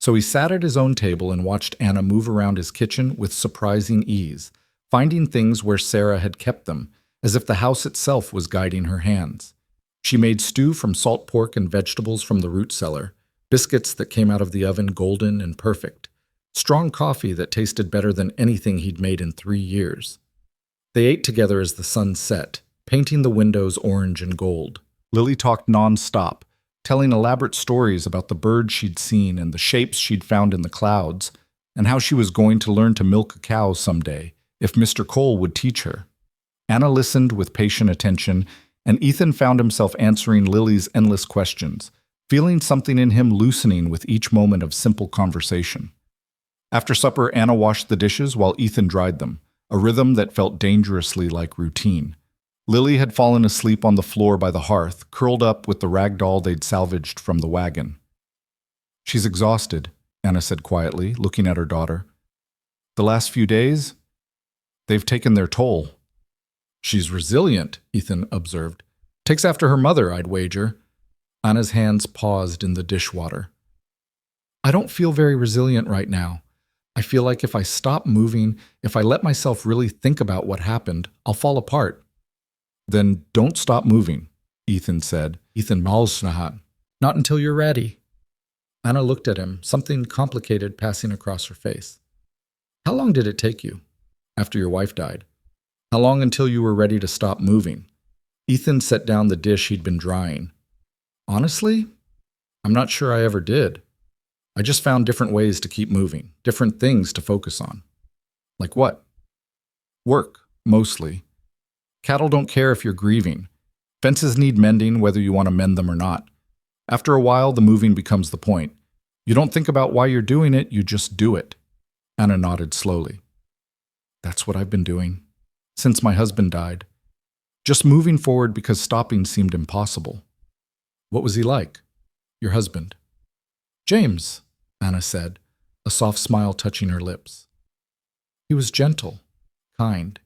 So he sat at his own table and watched Anna move around his kitchen with surprising ease, finding things where Sarah had kept them, as if the house itself was guiding her hands. She made stew from salt pork and vegetables from the root cellar, biscuits that came out of the oven golden and perfect, strong coffee that tasted better than anything he'd made in 3 years. They ate together as the sun set, painting the windows orange and gold. Lily talked non-stop, telling elaborate stories about the birds she'd seen and the shapes she'd found in the clouds, and how she was going to learn to milk a cow someday, if Mr. Cole would teach her. Anna listened with patient attention, and Ethan found himself answering Lily's endless questions, feeling something in him loosening with each moment of simple conversation. After supper, Anna washed the dishes while Ethan dried them, a rhythm that felt dangerously like routine. Lily had fallen asleep on the floor by the hearth, curled up with the rag doll they'd salvaged from the wagon. "She's exhausted," Anna said quietly, looking at her daughter. "The last few days, they've taken their toll." "She's resilient," Ethan observed. "Takes after her mother, I'd wager." Anna's hands paused in the dishwater. "I don't feel very resilient right now. I feel like if I stop moving, if I let myself really think about what happened, I'll fall apart." "Then don't stop moving," Ethan said. "Ethan Malsnahan. Not until you're ready." Anna looked at him, something complicated passing across her face. "How long did it take you? After your wife died? How long until you were ready to stop moving?" Ethan set down the dish he'd been drying. "Honestly, I'm not sure I ever did. I just found different ways to keep moving, different things to focus on." "Like what?" "Work, mostly. Cattle don't care if you're grieving. Fences need mending whether you want to mend them or not. After a while, the moving becomes the point. You don't think about why you're doing it, you just do it." Anna nodded slowly. "That's what I've been doing. Since my husband died. Just moving forward because stopping seemed impossible." "What was he like? Your husband?" "James," Anna said, a soft smile touching her lips. "He was gentle, kind,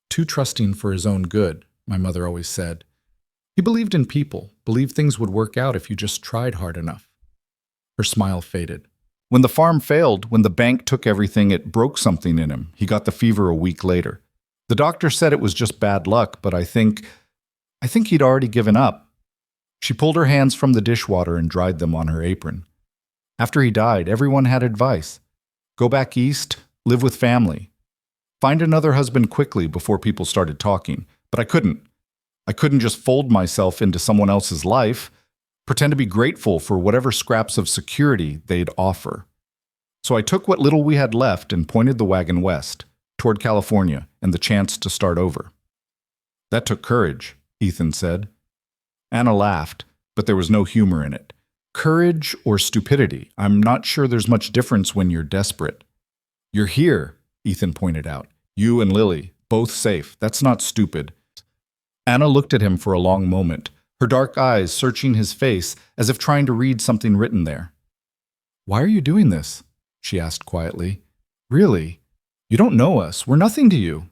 too trusting for his own good, my mother always said. He believed in people, believed things would work out if you just tried hard enough." Her smile faded. "When the farm failed, when the bank took everything, it broke something in him. He got the fever a week later. The doctor said it was just bad luck, but I think he'd already given up." She pulled her hands from the dishwater and dried them on her apron. "After he died, everyone had advice. Go back east, live with family. Find another husband quickly before people started talking. But I couldn't. I couldn't just fold myself into someone else's life, pretend to be grateful for whatever scraps of security they'd offer. So I took what little we had left and pointed the wagon west, toward California and the chance to start over." "That took courage," Ethan said. Anna laughed, but there was no humor in it. "Courage or stupidity, I'm not sure there's much difference when you're desperate." "You're here," Ethan pointed out. "You and Lily, both safe. That's not stupid." Anna looked at him for a long moment, her dark eyes searching his face as if trying to read something written there. "Why are you doing this?" she asked quietly. "Really? You don't know us. We're nothing to you."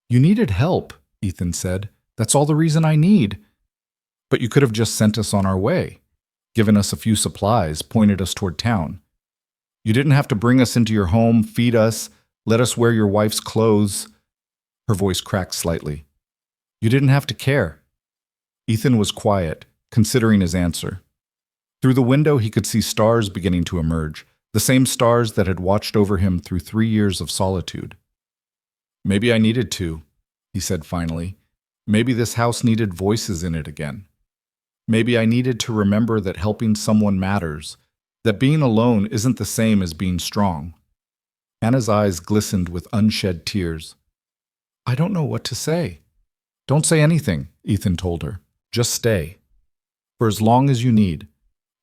"You needed help," Ethan said. "That's all the reason I need." "But you could have just sent us on our way, given us a few supplies, pointed us toward town. You didn't have to bring us into your home, feed us, let us wear your wife's clothes." Her voice cracked slightly. "You didn't have to care." Ethan was quiet, considering his answer. Through the window he could see stars beginning to emerge, the same stars that had watched over him through 3 years of solitude. "Maybe I needed to," he said finally. "Maybe this house needed voices in it again. Maybe I needed to remember that helping someone matters, that being alone isn't the same as being strong." Anna's eyes glistened with unshed tears. "I don't know what to say." "Don't say anything," Ethan told her. "Just stay." for as long as you need.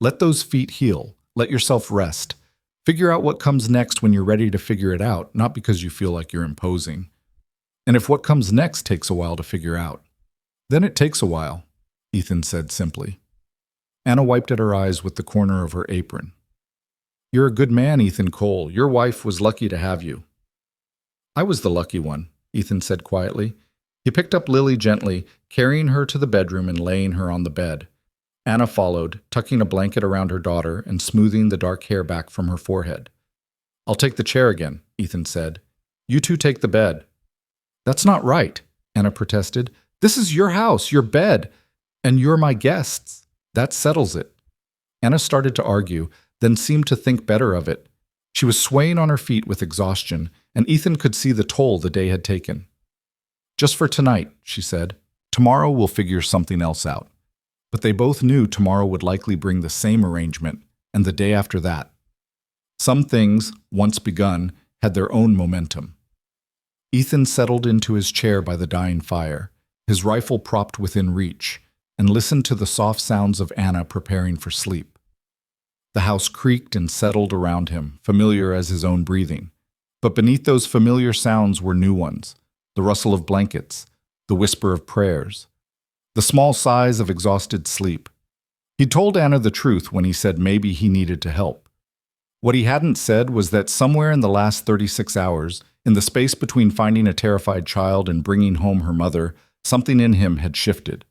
Let those feet heal. Let yourself rest. Figure out what comes next when you're ready to figure it out, not because you feel like you're imposing. And if what comes next takes a while to figure out, then it takes a while, Ethan said simply. Anna wiped at her eyes with the corner of her apron. You're a good man, Ethan Cole. Your wife was lucky to have you. I was the lucky one, Ethan said quietly. He picked up Lily gently, carrying her to the bedroom and laying her on the bed. Anna followed, tucking a blanket around her daughter and smoothing the dark hair back from her forehead. I'll take the chair again, Ethan said. You two take the bed. That's not right, Anna protested. This is your house, your bed, and you're my guests. That settles it. Anna started to argue, then seemed to think better of it. She was swaying on her feet with exhaustion, and Ethan could see the toll the day had taken. Just for tonight, she said. Tomorrow we'll figure something else out. But they both knew tomorrow would likely bring the same arrangement, and the day after that. Some things, once begun, had their own momentum. Ethan settled into his chair by the dying fire, his rifle propped within reach, and listened to the soft sounds of Anna preparing for sleep. The house creaked and settled around him, familiar as his own breathing. But beneath those familiar sounds were new ones, the rustle of blankets, the whisper of prayers, the small sighs of exhausted sleep. He'd told Anna the truth when he said maybe he needed to help. What he hadn't said was that somewhere in the last 36 hours, in the space between finding a terrified child and bringing home her mother, something in him had shifted.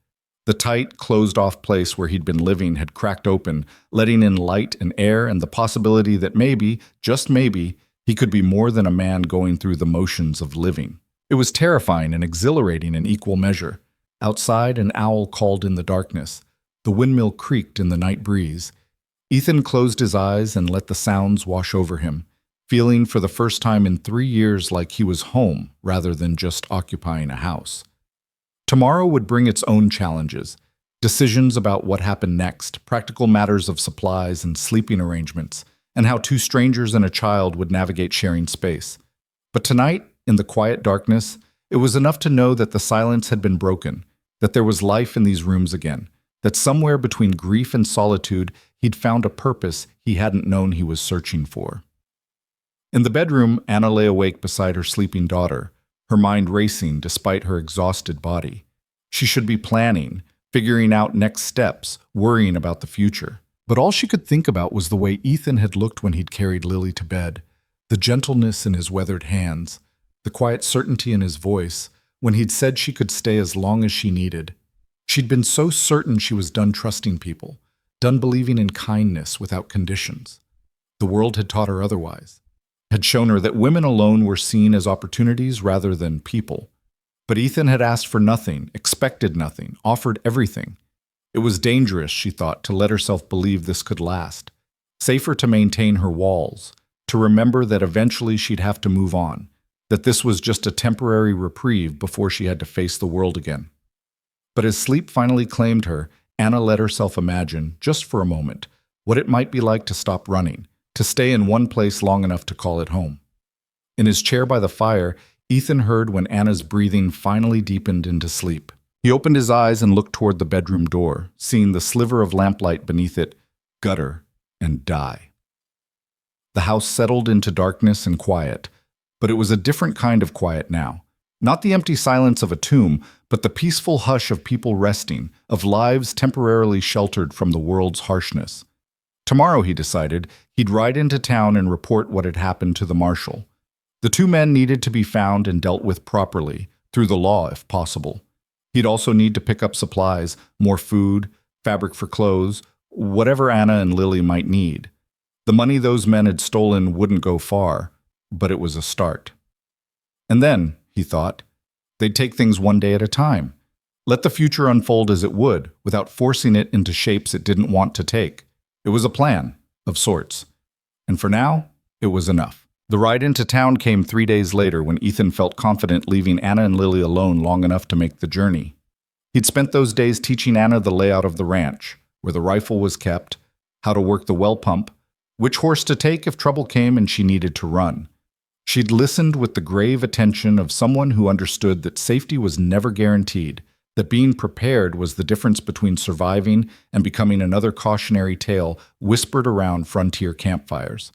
The tight, closed-off place where he'd been living had cracked open, letting in light and air and the possibility that maybe, just maybe, he could be more than a man going through the motions of living. It was terrifying and exhilarating in equal measure. Outside, an owl called in the darkness. The windmill creaked in the night breeze. Ethan closed his eyes and let the sounds wash over him, feeling for the first time in 3 years like he was home rather than just occupying a house. Tomorrow would bring its own challenges, decisions about what happened next, practical matters of supplies and sleeping arrangements, and how two strangers and a child would navigate sharing space. But tonight, in the quiet darkness, it was enough to know that the silence had been broken, that there was life in these rooms again, that somewhere between grief and solitude he'd found a purpose he hadn't known he was searching for. In the bedroom, Anna lay awake beside her sleeping daughter, her mind racing despite her exhausted body. She should be planning, figuring out next steps, worrying about the future. But all she could think about was the way Ethan had looked when he'd carried Lily to bed, the gentleness in his weathered hands, the quiet certainty in his voice, when he'd said she could stay as long as she needed. She'd been so certain she was done trusting people, done believing in kindness without conditions. The world had taught her otherwise, had shown her that women alone were seen as opportunities rather than people. But Ethan had asked for nothing, expected nothing, offered everything. It was dangerous, she thought, to let herself believe this could last. Safer to maintain her walls, to remember that eventually she'd have to move on, that this was just a temporary reprieve before she had to face the world again. But as sleep finally claimed her, Anna let herself imagine, just for a moment, what it might be like to stop running, to stay in one place long enough to call it home. In his chair by the fire, Ethan heard when Anna's breathing finally deepened into sleep. He opened his eyes and looked toward the bedroom door, seeing the sliver of lamplight beneath it gutter and die. The house settled into darkness and quiet, but it was a different kind of quiet now. Not the empty silence of a tomb, but the peaceful hush of people resting, of lives temporarily sheltered from the world's harshness. Tomorrow, he decided, he'd ride into town and report what had happened to the marshal. The two men needed to be found and dealt with properly, through the law if possible. He'd also need to pick up supplies, more food, fabric for clothes, whatever Anna and Lily might need. The money those men had stolen wouldn't go far, but it was a start. And then, he thought, they'd take things one day at a time. Let the future unfold as it would, without forcing it into shapes it didn't want to take. It was a plan, of sorts. And for now, it was enough. The ride into town came 3 days later when Ethan felt confident leaving Anna and Lily alone long enough to make the journey. He'd spent those days teaching Anna the layout of the ranch, where the rifle was kept, how to work the well pump, which horse to take if trouble came and she needed to run. She'd listened with the grave attention of someone who understood that safety was never guaranteed, that being prepared was the difference between surviving and becoming another cautionary tale whispered around frontier campfires.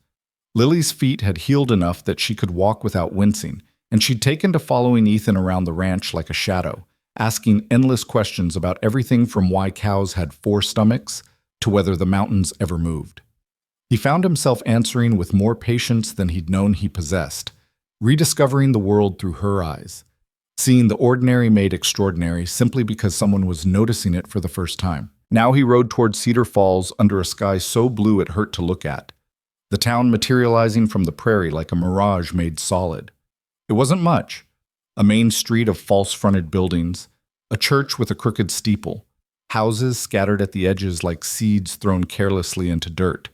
Lily's feet had healed enough that she could walk without wincing, and she'd taken to following Ethan around the ranch like a shadow, asking endless questions about everything from why cows had 4 stomachs to whether the mountains ever moved. He found himself answering with more patience than he'd known he possessed, rediscovering the world through her eyes, seeing the ordinary made extraordinary simply because someone was noticing it for the first time. Now he rode toward Cedar Falls under a sky so blue it hurt to look at, the town materializing from the prairie like a mirage made solid. It wasn't much. A main street of false-fronted buildings, a church with a crooked steeple, houses scattered at the edges like seeds thrown carelessly into dirt.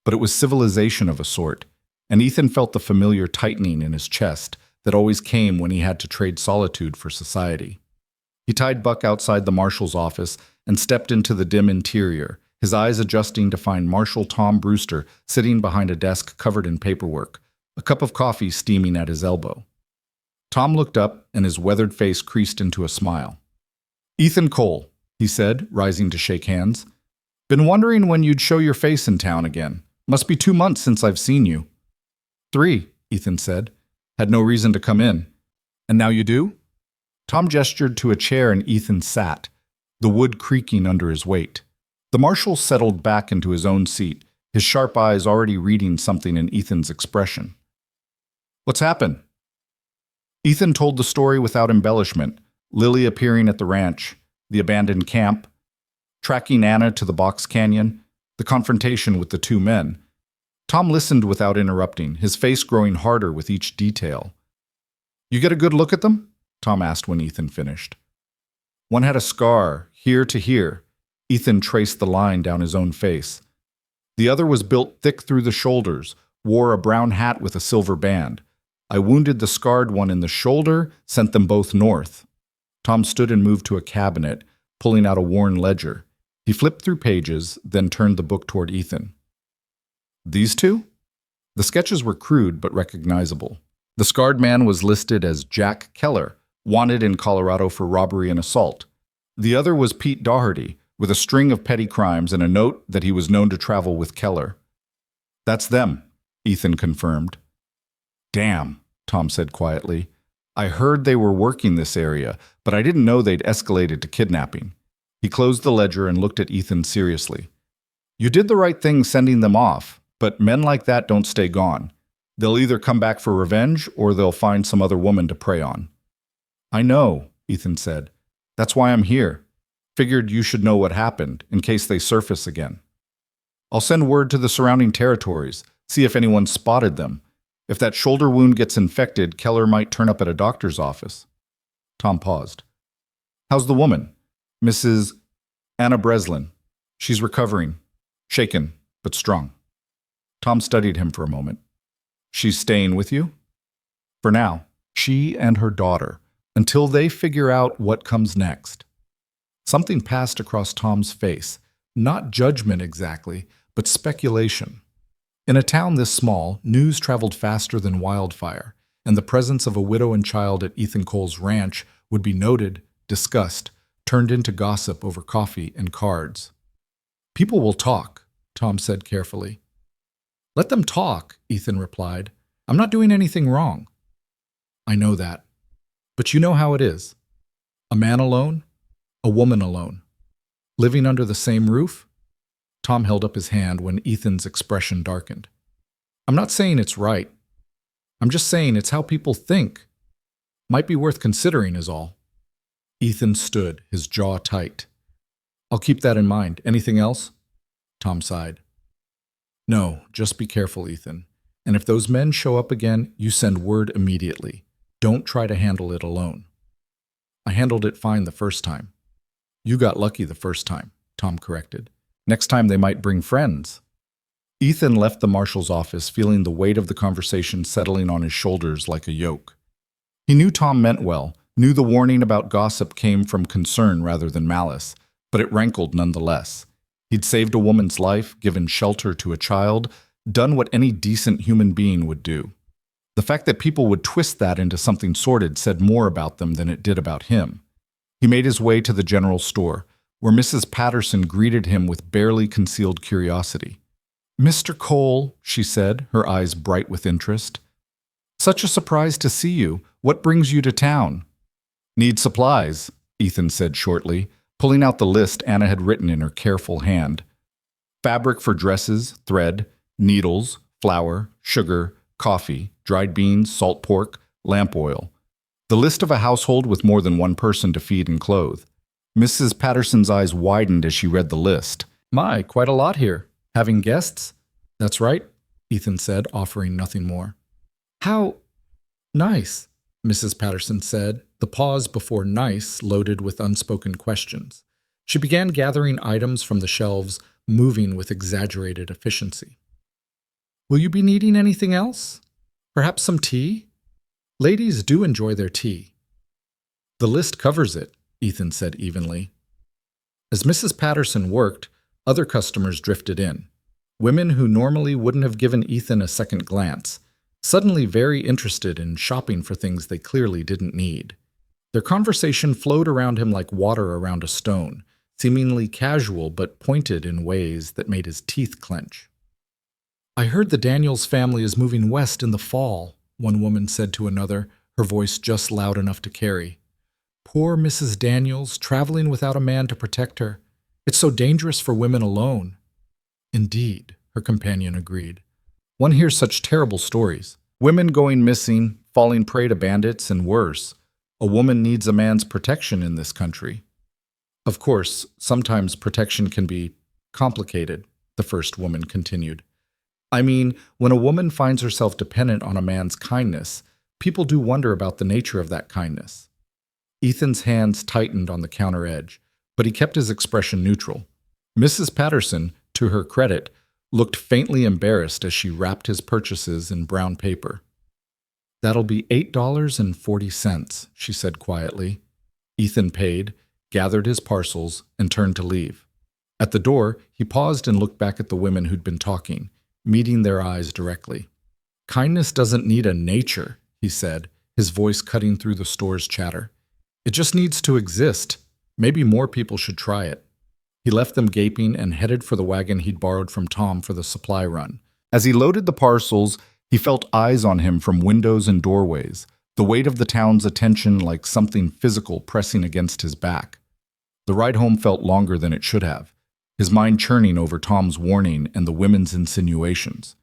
But it was civilization of a sort, and Ethan felt the familiar tightening in his chest that always came when he had to trade solitude for society. He tied Buck outside the marshal's office and stepped into the dim interior, his eyes adjusting to find Marshal Tom Brewster sitting behind a desk covered in paperwork, a cup of coffee steaming at his elbow. Tom looked up, and his weathered face creased into a smile. "Ethan Cole," he said, rising to shake hands. "Been wondering when you'd show your face in town again. Must be 2 months since I've seen you." "3," Ethan said. "Had no reason to come in. And now you do?" Tom gestured to a chair and Ethan sat, the wood creaking under his weight. The marshal settled back into his own seat, his sharp eyes already reading something in Ethan's expression. "What's happened?" Ethan told the story without embellishment, Lily appearing at the ranch, the abandoned camp, tracking Anna to the box canyon, the confrontation with the 2 men. Tom listened without interrupting, his face growing harder with each detail. "You get a good look at them?" Tom asked when Ethan finished. "One had a scar, here to here." Ethan traced the line down his own face. "The other was built thick through the shoulders, wore a brown hat with a silver band. I wounded the scarred one in the shoulder, sent them both north." Tom stood and moved to a cabinet, pulling out a worn ledger. He flipped through pages, then turned the book toward Ethan. "These 2?" The sketches were crude but recognizable. The scarred man was listed as Jack Keller, wanted in Colorado for robbery and assault. The other was Pete Doherty, with a string of petty crimes and a note that he was known to travel with Keller. "That's them," Ethan confirmed. "Damn," Tom said quietly. "I heard they were working this area, but I didn't know they'd escalated to kidnapping." He closed the ledger and looked at Ethan seriously. "You did the right thing sending them off, but men like that don't stay gone. They'll either come back for revenge or they'll find some other woman to prey on." "I know," Ethan said. "That's why I'm here. Figured you should know what happened, in case they surface again. I'll send word to the surrounding territories, see if anyone spotted them. If that shoulder wound gets infected, Keller might turn up at a doctor's office." Tom paused. "How's the woman?" "Mrs. Anna Breslin. She's recovering. Shaken, but strong." Tom studied him for a moment. "She's staying with you?" "For now. She and her daughter, until they figure out what comes next." Something passed across Tom's face, not judgment exactly, but speculation. In a town this small, news traveled faster than wildfire, and the presence of a widow and child at Ethan Cole's ranch would be noted, discussed, turned into gossip over coffee and cards. "People will talk," Tom said carefully. "Let them talk," Ethan replied. "I'm not doing anything wrong." "I know that. But you know how it is. A man alone, a woman alone, living under the same roof?" Tom held up his hand when Ethan's expression darkened. "I'm not saying it's right. I'm just saying it's how people think. Might be worth considering is all." Ethan stood, his jaw tight. "I'll keep that in mind. Anything else?" Tom sighed. "No, just be careful, Ethan. And if those men show up again, you send word immediately. Don't try to handle it alone." "I handled it fine the first time." "You got lucky the first time," Tom corrected. "Next time they might bring friends." Ethan left the marshal's office feeling the weight of the conversation settling on his shoulders like a yoke. He knew Tom meant well, knew the warning about gossip came from concern rather than malice, but it rankled nonetheless. He'd saved a woman's life, given shelter to a child, done what any decent human being would do. The fact that people would twist that into something sordid said more about them than it did about him. He made his way to the general store, where Mrs. Patterson greeted him with barely concealed curiosity. "Mr. Cole," she said, her eyes bright with interest. "Such a surprise to see you. What brings you to town?" "Need supplies," Ethan said shortly, pulling out the list Anna had written in her careful hand. Fabric for dresses, thread, needles, flour, sugar, coffee, dried beans, salt pork, lamp oil. The list of a household with more than one person to feed and clothe. Mrs. Patterson's eyes widened as she read the list. "My, quite a lot here. Having guests?" "That's right," Ethan said, offering nothing more. "How nice," Mrs. Patterson said, the pause before nice loaded with unspoken questions. She began gathering items from the shelves, moving with exaggerated efficiency. "Will you be needing anything else? Perhaps some tea? Ladies do enjoy their tea." "The list covers it," Ethan said evenly. As Mrs. Patterson worked, other customers drifted in. Women who normally wouldn't have given Ethan a second glance, suddenly very interested in shopping for things they clearly didn't need. Their conversation flowed around him like water around a stone, seemingly casual but pointed in ways that made his teeth clench. "I heard the Daniels family is moving west in the fall," one woman said to another, her voice just loud enough to carry. "Poor Mrs. Daniels, traveling without a man to protect her. It's so dangerous for women alone." "Indeed," her companion agreed. "One hears such terrible stories. Women going missing, falling prey to bandits, and worse. A woman needs a man's protection in this country." "Of course, sometimes protection can be complicated," the first woman continued. "I mean, when a woman finds herself dependent on a man's kindness, people do wonder about the nature of that kindness." Ethan's hands tightened on the counter edge, but he kept his expression neutral. Mrs. Patterson, to her credit, looked faintly embarrassed as she wrapped his purchases in brown paper. "That'll be $8.40, she said quietly. Ethan paid, gathered his parcels, and turned to leave. At the door, he paused and looked back at the women who'd been talking, meeting their eyes directly. "Kindness doesn't need a nature," he said, his voice cutting through the store's chatter. "It just needs to exist. Maybe more people should try it." He left them gaping and headed for the wagon he'd borrowed from Tom for the supply run. As he loaded the parcels, he felt eyes on him from windows and doorways, the weight of the town's attention like something physical pressing against his back. The ride home felt longer than it should have, his mind churning over Tom's warning and the women's insinuations.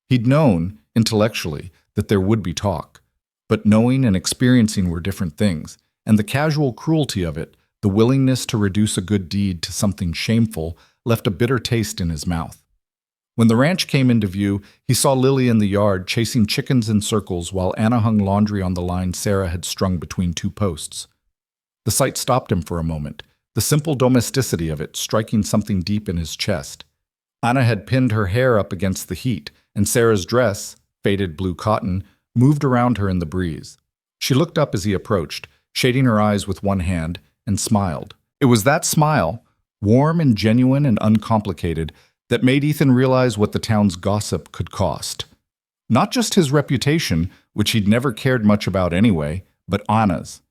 He'd known, intellectually, that there would be talk, but knowing and experiencing were different things, and the casual cruelty of it, the willingness to reduce a good deed to something shameful, left a bitter taste in his mouth. When the ranch came into view, he saw Lily in the yard chasing chickens in circles while Anna hung laundry on the line Sarah had strung between two posts. The sight stopped him for a moment, the simple domesticity of it striking something deep in his chest. Anna had pinned her hair up against the heat, and Sarah's dress, faded blue cotton, moved around her in the breeze. She looked up as he approached, shading her eyes with one hand, and smiled. It was that smile, warm and genuine and uncomplicated, that made Ethan realize what the town's gossip could cost. Not just his reputation, which he'd never cared much about anyway, but Anna's.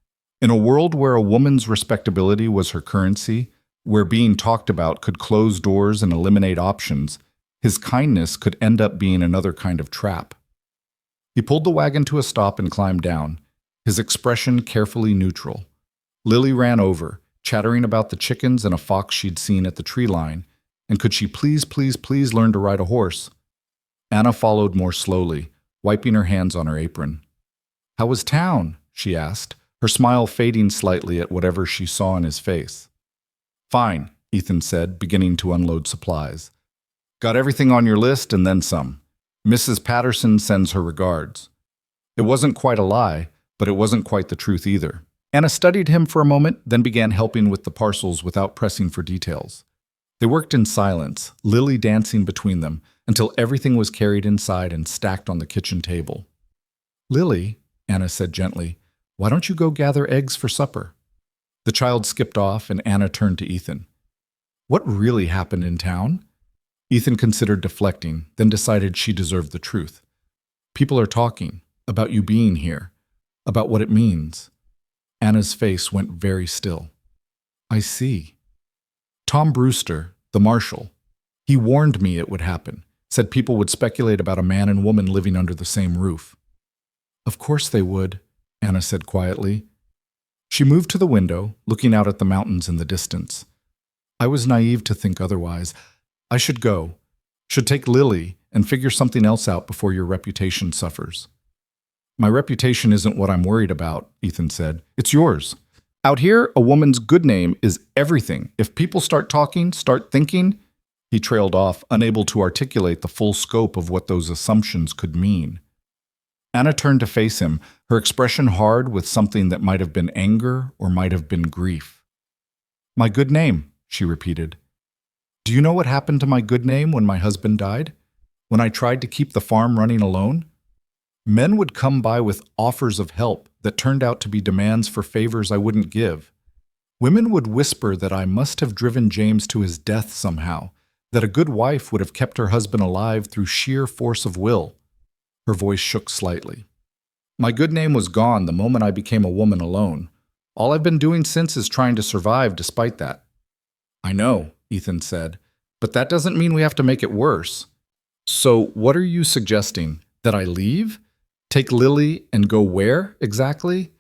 In a world where a woman's respectability was her currency, where being talked about could close doors and eliminate options, his kindness could end up being another kind of trap. He pulled the wagon to a stop and climbed down, his expression carefully neutral. Lily ran over, chattering about the chickens and a fox she'd seen at the tree line, and could she please learn to ride a horse? Anna followed more slowly, wiping her hands on her apron. "How was town?" she asked, her smile fading slightly at whatever she saw in his face. "Fine," Ethan said, beginning to unload supplies. "Got everything on your list and then some. Mrs. Patterson sends her regards." It wasn't quite a lie, but it wasn't quite the truth either. Anna studied him for a moment, then began helping with the parcels without pressing for details. They worked in silence, Lily dancing between them, until everything was carried inside and stacked on the kitchen table. "Lily," Anna said gently, "why don't you go gather eggs for supper?" The child skipped off, and Anna turned to Ethan. "What really happened in town?" Ethan considered deflecting, then decided she deserved the truth. "People are talking about you being here, about what it means." Anna's face went very still. I see. Tom Brewster, the marshal, he warned me it would happen, said people would speculate about a man and woman living under the same roof. Of course they would, Anna said quietly. She moved to the window, looking out at the mountains in the distance. I was naive to think otherwise. I should go. Should take Lily and figure something else out before your reputation suffers. My reputation isn't what I'm worried about, Ethan said. It's yours. Out here, a woman's good name is everything. If people start talking, start thinking, he trailed off, unable to articulate the full scope of what those assumptions could mean. Anna turned to face him, her expression hard with something that might have been anger or might have been grief. My good name, she repeated. Do you know what happened to my good name when my husband died? When I tried to keep the farm running alone? Men would come by with offers of help that turned out to be demands for favors I wouldn't give. Women would whisper that I must have driven James to his death somehow, that a good wife would have kept her husband alive through sheer force of will. Her voice shook slightly. My good name was gone the moment I became a woman alone. All I've been doing since is trying to survive despite that. I know, Ethan said, but that doesn't mean we have to make it worse. So what are you suggesting? That I leave? Take Lily and go where, exactly?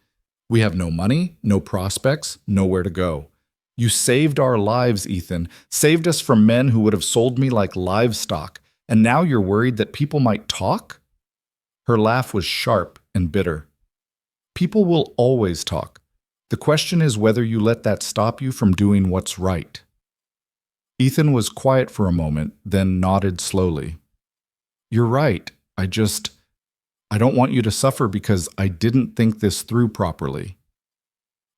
We have no money, no prospects, nowhere to go. You saved our lives, Ethan, saved us from men who would have sold me like livestock, and now you're worried that people might talk? Her laugh was sharp and bitter. People will always talk. The question is whether you let that stop you from doing what's right. Ethan was quiet for a moment, then nodded slowly. You're right. I don't want you to suffer because I didn't think this through properly.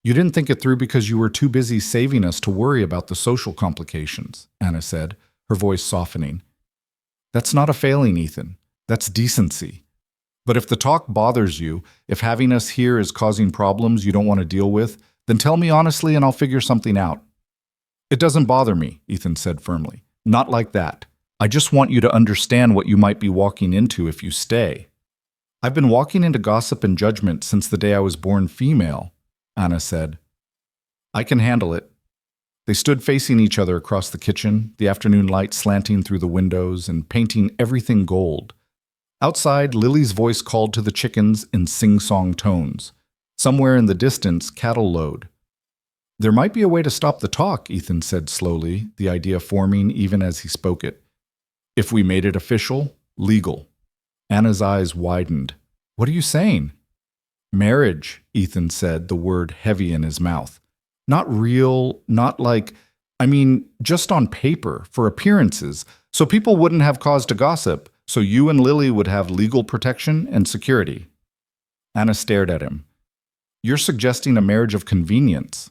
You didn't think it through because you were too busy saving us to worry about the social complications, Anna said, her voice softening. That's not a failing, Ethan. That's decency. But if the talk bothers you, if having us here is causing problems you don't want to deal with, then tell me honestly and I'll figure something out. It doesn't bother me, Ethan said firmly. Not like that. I just want you to understand what you might be walking into if you stay. I've been walking into gossip and judgment since the day I was born female, Anna said. I can handle it. They stood facing each other across the kitchen, the afternoon light slanting through the windows and painting everything gold. Outside, Lily's voice called to the chickens in sing-song tones. Somewhere in the distance, cattle lowed. There might be a way to stop the talk, Ethan said slowly, the idea forming even as he spoke it. If we made it official, legal. Anna's eyes widened. What are you saying? Marriage, Ethan said, the word heavy in his mouth. Not real, not like, just on paper, for appearances, so people wouldn't have cause to gossip, so you and Lily would have legal protection and security. Anna stared at him. You're suggesting a marriage of convenience.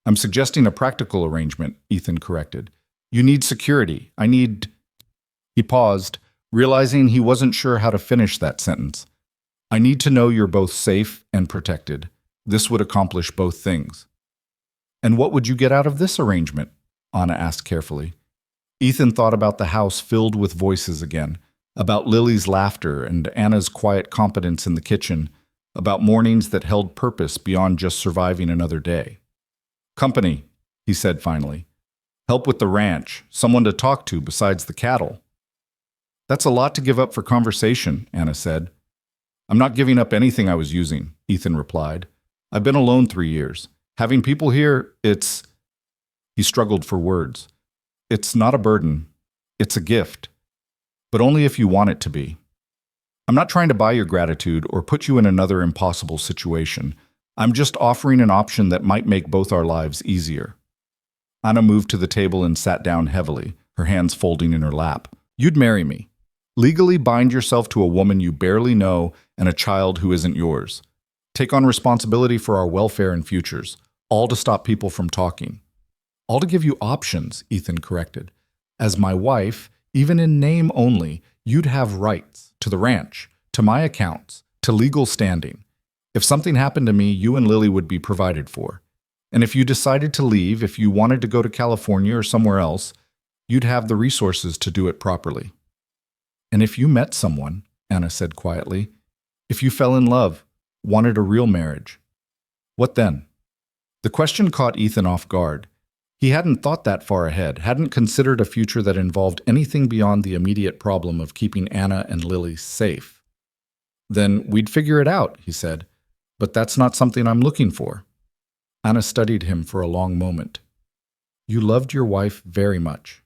I'm suggesting a practical arrangement, Ethan corrected. You need security. He paused, realizing he wasn't sure how to finish that sentence. I need to know you're both safe and protected. This would accomplish both things. And what would you get out of this arrangement? Anna asked carefully. Ethan thought about the house filled with voices again, about Lily's laughter and Anna's quiet competence in the kitchen, about mornings that held purpose beyond just surviving another day. Company, he said finally. Help with the ranch, someone to talk to besides the cattle. That's a lot to give up for conversation, Anna said. I'm not giving up anything I was using, Ethan replied. I've been alone 3 years. Having people here, He struggled for words. It's not a burden. It's a gift. But only if you want it to be. I'm not trying to buy your gratitude or put you in another impossible situation. I'm just offering an option that might make both our lives easier. Anna moved to the table and sat down heavily, her hands folding in her lap. You'd marry me. Legally bind yourself to a woman you barely know and a child who isn't yours. Take on responsibility for our welfare and futures, all to stop people from talking. All to give you options, Ethan corrected. As my wife, even in name only, you'd have rights to the ranch, to my accounts, to legal standing. If something happened to me, you and Lily would be provided for. And if you decided to leave, if you wanted to go to California or somewhere else, you'd have the resources to do it properly. And if you met someone, Anna said quietly, if you fell in love, wanted a real marriage, What then? The question caught Ethan off guard. He hadn't thought that far ahead, hadn't considered a future that involved anything beyond the immediate problem of keeping Anna and Lily safe. Then we'd figure it out, he said. But that's not something I'm looking for. Anna studied him for a long moment. You loved your wife very much.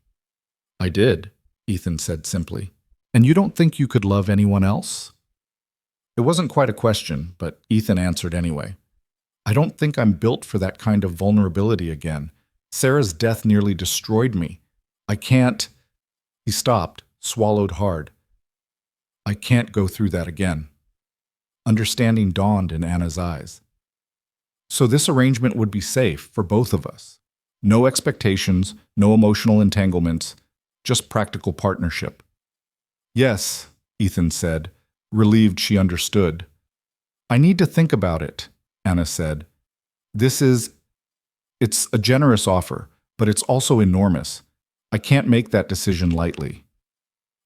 I did, Ethan said simply. And you don't think you could love anyone else? It wasn't quite a question, but Ethan answered anyway. I don't think I'm built for that kind of vulnerability again. Sarah's death nearly destroyed me. I can't... He stopped, swallowed hard. I can't go through that again. Understanding dawned in Anna's eyes. So this arrangement would be safe for both of us. No expectations, no emotional entanglements, just practical partnership. Yes, Ethan said, relieved she understood. I need to think about it, Anna said. It's a generous offer, but it's also enormous. I can't make that decision lightly.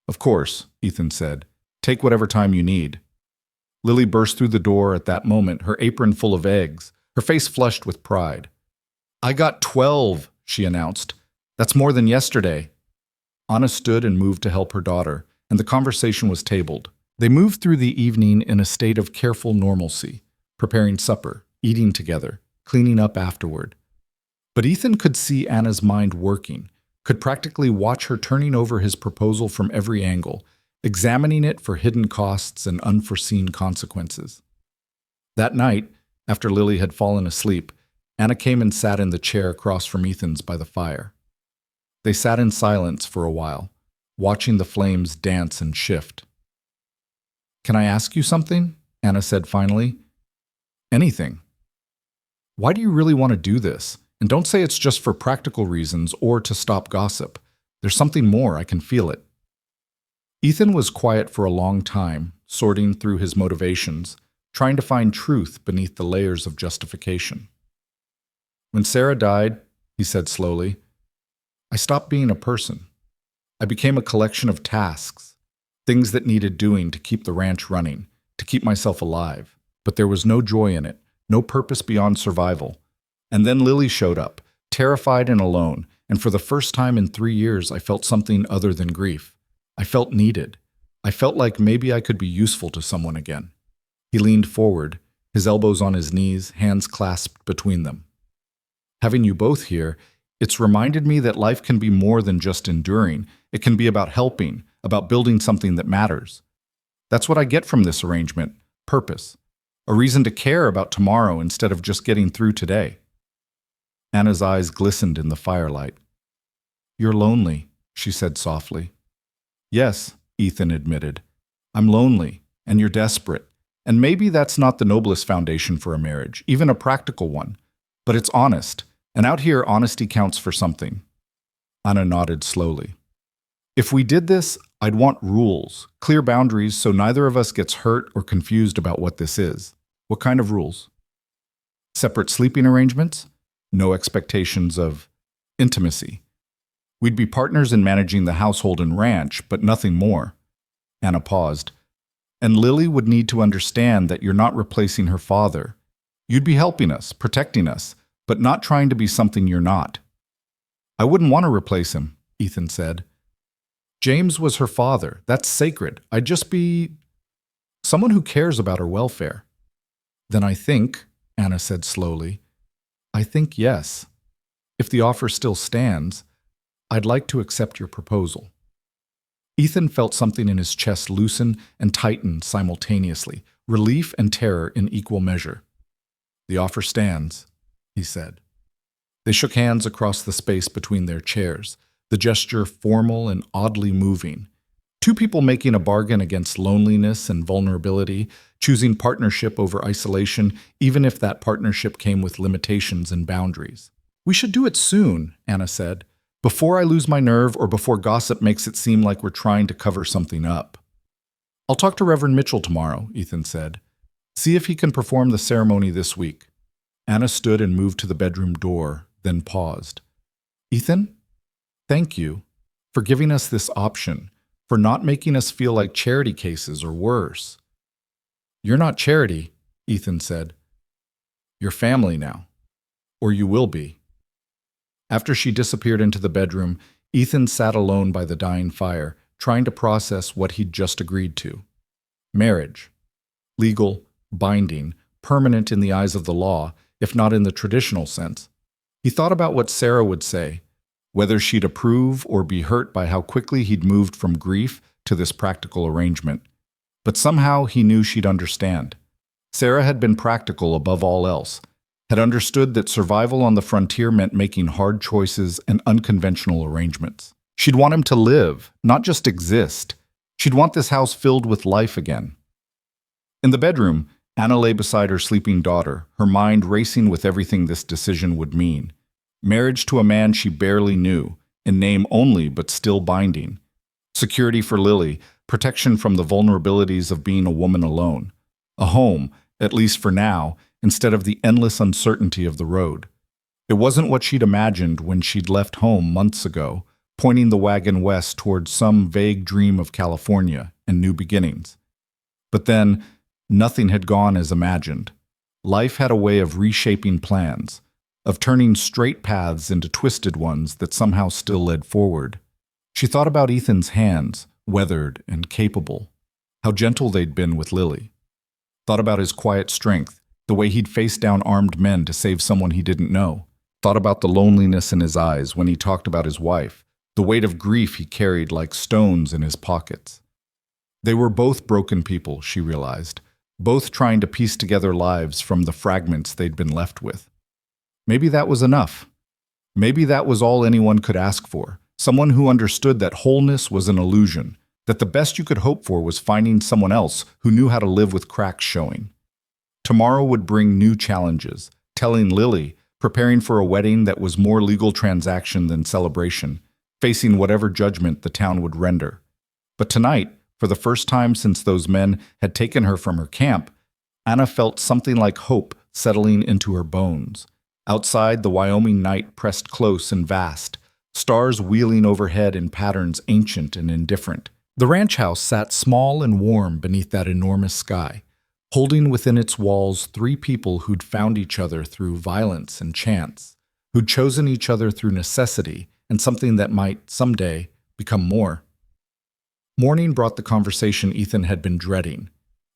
Of course, Ethan said. Take whatever time you need. Lily burst through the door at that moment, her apron full of eggs, her face flushed with pride. I got 12, she announced. That's more than yesterday. Anna stood and moved to help her daughter, and the conversation was tabled. They moved through the evening in a state of careful normalcy, preparing supper, eating together, cleaning up afterward. But Ethan could see Anna's mind working, could practically watch her turning over his proposal from every angle, examining it for hidden costs and unforeseen consequences. That night, after Lily had fallen asleep, Anna came and sat in the chair across from Ethan's by the fire. They sat in silence for a while, watching the flames dance and shift. Can I ask you something? Anna said finally. Anything. Why do you really want to do this? And don't say it's just for practical reasons or to stop gossip. There's something more, I can feel it. Ethan was quiet for a long time, sorting through his motivations, trying to find truth beneath the layers of justification. When Sarah died, he said slowly, I stopped being a person. I became a collection of tasks, things that needed doing to keep the ranch running, to keep myself alive. But there was no joy in it, no purpose beyond survival. And then Lily showed up, terrified and alone, and for the first time in 3 years I felt something other than grief. I felt needed. I felt like maybe I could be useful to someone again. He leaned forward, his elbows on his knees, hands clasped between them. Having you both here, it's reminded me that life can be more than just enduring. It can be about helping, about building something that matters. That's what I get from this arrangement, purpose, a reason to care about tomorrow instead of just getting through today. Anna's eyes glistened in the firelight. You're lonely, she said softly. Yes, Ethan admitted. I'm lonely, and you're desperate. And maybe that's not the noblest foundation for a marriage, even a practical one. But it's honest, and out here honesty counts for something. Anna nodded slowly. If we did this, I'd want rules, clear boundaries so neither of us gets hurt or confused about what this is. What kind of rules? Separate sleeping arrangements? No expectations of intimacy. We'd be partners in managing the household and ranch, but nothing more. Anna paused. And Lily would need to understand that you're not replacing her father. You'd be helping us, protecting us, but not trying to be something you're not. I wouldn't want to replace him, Ethan said. James was her father. That's sacred. I'd just be someone who cares about her welfare. Then I think, Anna said slowly, I think yes. If the offer still stands, I'd like to accept your proposal. Ethan felt something in his chest loosen and tighten simultaneously, relief and terror in equal measure. The offer stands, he said. They shook hands across the space between their chairs, the gesture formal and oddly moving. Two people making a bargain against loneliness and vulnerability, choosing partnership over isolation, even if that partnership came with limitations and boundaries. We should do it soon, Anna said, before I lose my nerve or before gossip makes it seem like we're trying to cover something up. I'll talk to Reverend Mitchell tomorrow, Ethan said. See if he can perform the ceremony this week. Anna stood and moved to the bedroom door, then paused. Ethan? Thank you for giving us this option, for not making us feel like charity cases or worse. You're not charity, Ethan said. You're family now. Or you will be. After she disappeared into the bedroom, Ethan sat alone by the dying fire, trying to process what he'd just agreed to. Marriage. Legal, binding, permanent in the eyes of the law, if not in the traditional sense. He thought about what Sarah would say, whether she'd approve or be hurt by how quickly he'd moved from grief to this practical arrangement. But somehow he knew she'd understand. Sarah had been practical above all else, had understood that survival on the frontier meant making hard choices and unconventional arrangements. She'd want him to live, not just exist. She'd want this house filled with life again. In the bedroom, Anna lay beside her sleeping daughter, her mind racing with everything this decision would mean. Marriage to a man she barely knew, in name only but still binding. Security for Lily, protection from the vulnerabilities of being a woman alone. A home, at least for now, instead of the endless uncertainty of the road. It wasn't what she'd imagined when she'd left home months ago, pointing the wagon west towards some vague dream of California and new beginnings. But then, nothing had gone as imagined. Life had a way of reshaping plans, of turning straight paths into twisted ones that somehow still led forward. She thought about Ethan's hands, weathered and capable, how gentle they'd been with Lily. Thought about his quiet strength, the way he'd faced down armed men to save someone he didn't know. Thought about the loneliness in his eyes when he talked about his wife, the weight of grief he carried like stones in his pockets. They were both broken people, she realized, both trying to piece together lives from the fragments they'd been left with. Maybe that was enough. Maybe that was all anyone could ask for, someone who understood that wholeness was an illusion, that the best you could hope for was finding someone else who knew how to live with cracks showing. Tomorrow would bring new challenges, telling Lily, preparing for a wedding that was more legal transaction than celebration, facing whatever judgment the town would render. But tonight, for the first time since those men had taken her from her camp, Anna felt something like hope settling into her bones. Outside, the Wyoming night pressed close and vast, stars wheeling overhead in patterns ancient and indifferent. The ranch house sat small and warm beneath that enormous sky, holding within its walls 3 people who'd found each other through violence and chance, who'd chosen each other through necessity and something that might, someday, become more. Morning brought the conversation Ethan had been dreading.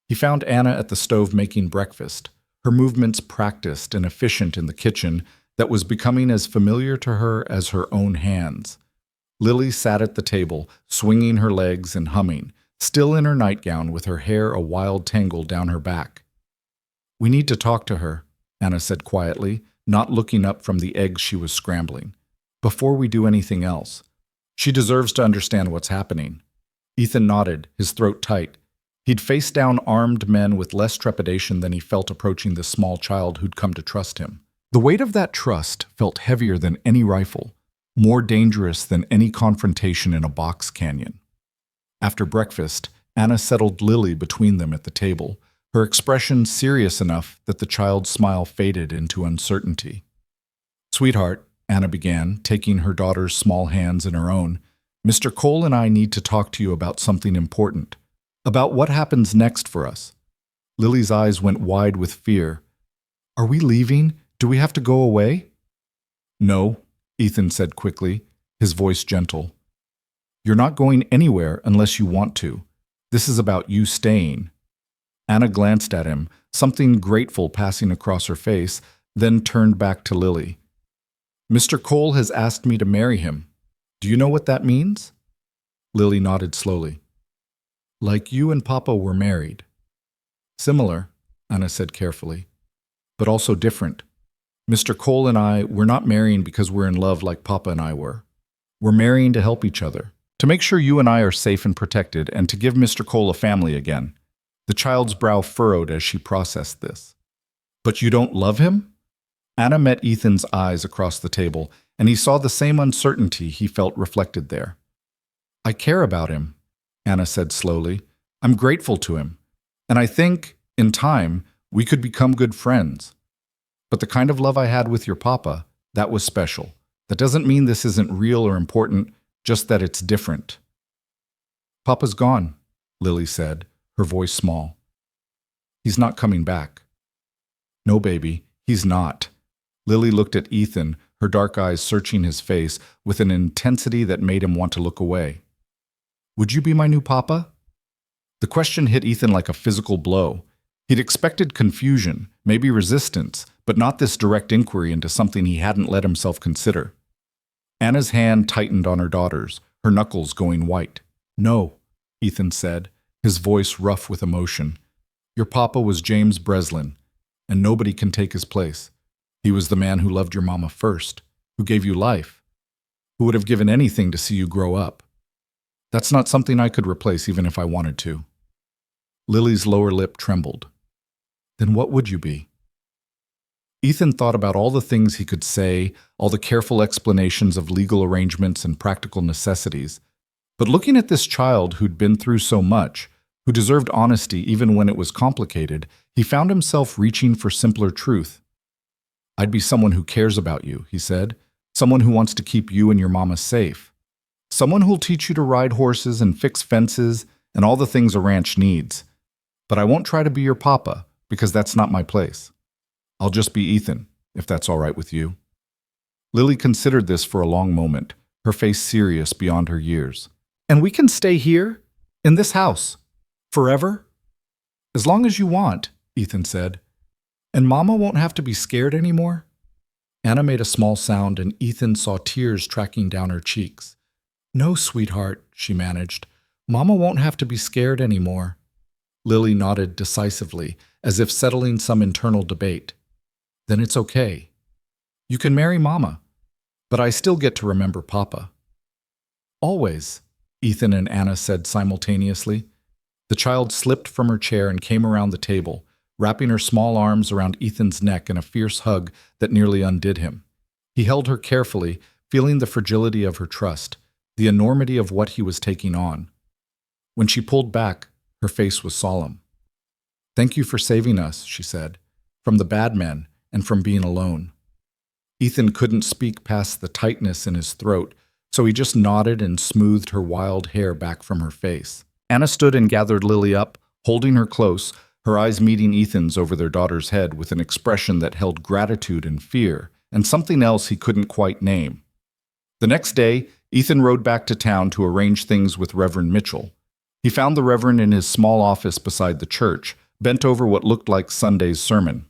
He found Anna at the stove making breakfast, her movements practiced and efficient in the kitchen that was becoming as familiar to her as her own hands. Lily sat at the table, swinging her legs and humming, still in her nightgown with her hair a wild tangle down her back. "We need to talk to her," Anna said quietly, not looking up from the eggs she was scrambling. "Before we do anything else. She deserves to understand what's happening." Ethan nodded, his throat tight. He'd faced down armed men with less trepidation than he felt approaching the small child who'd come to trust him. The weight of that trust felt heavier than any rifle, more dangerous than any confrontation in a box canyon. After breakfast, Anna settled Lily between them at the table, her expression serious enough that the child's smile faded into uncertainty. "Sweetheart," Anna began, taking her daughter's small hands in her own, "Mr. Cole and I need to talk to you about something important, about what happens next for us." Lily's eyes went wide with fear. "Are we leaving? Do we have to go away?" "No," Ethan said quickly, his voice gentle. "You're not going anywhere unless you want to. This is about you staying." Anna glanced at him, something grateful passing across her face, then turned back to Lily. "Mr. Cole has asked me to marry him. Do you know what that means?" Lily nodded slowly. "Like you and Papa were married." "Similar," Anna said carefully, "but also different. Mr. Cole and I, we're not marrying because we're in love like Papa and I were. We're marrying to help each other, to make sure you and I are safe and protected, and to give Mr. Cole a family again." The child's brow furrowed as she processed this. "But you don't love him?" Anna met Ethan's eyes across the table, and he saw the same uncertainty he felt reflected there. "I care about him," Anna said slowly. "I'm grateful to him. And I think, in time, we could become good friends. But the kind of love I had with your papa, that was special. That doesn't mean this isn't real or important, just that it's different." "Papa's gone," Lily said, her voice small. "He's not coming back." "No, baby. He's not. Lily looked at Ethan, her dark eyes searching his face with an intensity that made him want to look away. Would you be my new papa? The question hit Ethan like a physical blow. He'd expected confusion, maybe resistance, but not this direct inquiry into something he hadn't let himself consider. Anna's hand tightened on her daughter's, her knuckles going white. No, Ethan said, his voice rough with emotion. Your papa was James Breslin, and nobody can take his place. He was the man who loved your mama first, who gave you life, who would have given anything to see you grow up. That's not something I could replace even if I wanted to. Lily's lower lip trembled. Then what would you be? Ethan thought about all the things he could say, all the careful explanations of legal arrangements and practical necessities. But looking at this child who'd been through so much, who deserved honesty even when it was complicated, he found himself reaching for simpler truth. I'd be someone who cares about you, he said. Someone who wants to keep you and your mama safe. Someone who'll teach you to ride horses and fix fences and all the things a ranch needs. But I won't try to be your papa, because that's not my place. I'll just be Ethan, if that's all right with you. Lily considered this for a long moment, her face serious beyond her years. And we can stay here, in this house, forever? As long as you want, Ethan said. And Mama won't have to be scared anymore? Anna made a small sound and Ethan saw tears tracking down her cheeks. No, sweetheart, she managed. Mama won't have to be scared anymore. Lily nodded decisively, as if settling some internal debate. Then it's okay. You can marry Mama, but I still get to remember Papa. Always, Ethan and Anna said simultaneously. The child slipped from her chair and came around the table, wrapping her small arms around Ethan's neck in a fierce hug that nearly undid him. He held her carefully, feeling the fragility of her trust, the enormity of what he was taking on. When she pulled back, her face was solemn. Thank you for saving us, she said, from the bad men and from being alone. Ethan couldn't speak past the tightness in his throat, so he just nodded and smoothed her wild hair back from her face. Anna stood and gathered Lily up, holding her close, her eyes meeting Ethan's over their daughter's head with an expression that held gratitude and fear, and something else he couldn't quite name. The next day, Ethan rode back to town to arrange things with Reverend Mitchell. He found the Reverend in his small office beside the church, bent over what looked like Sunday's sermon.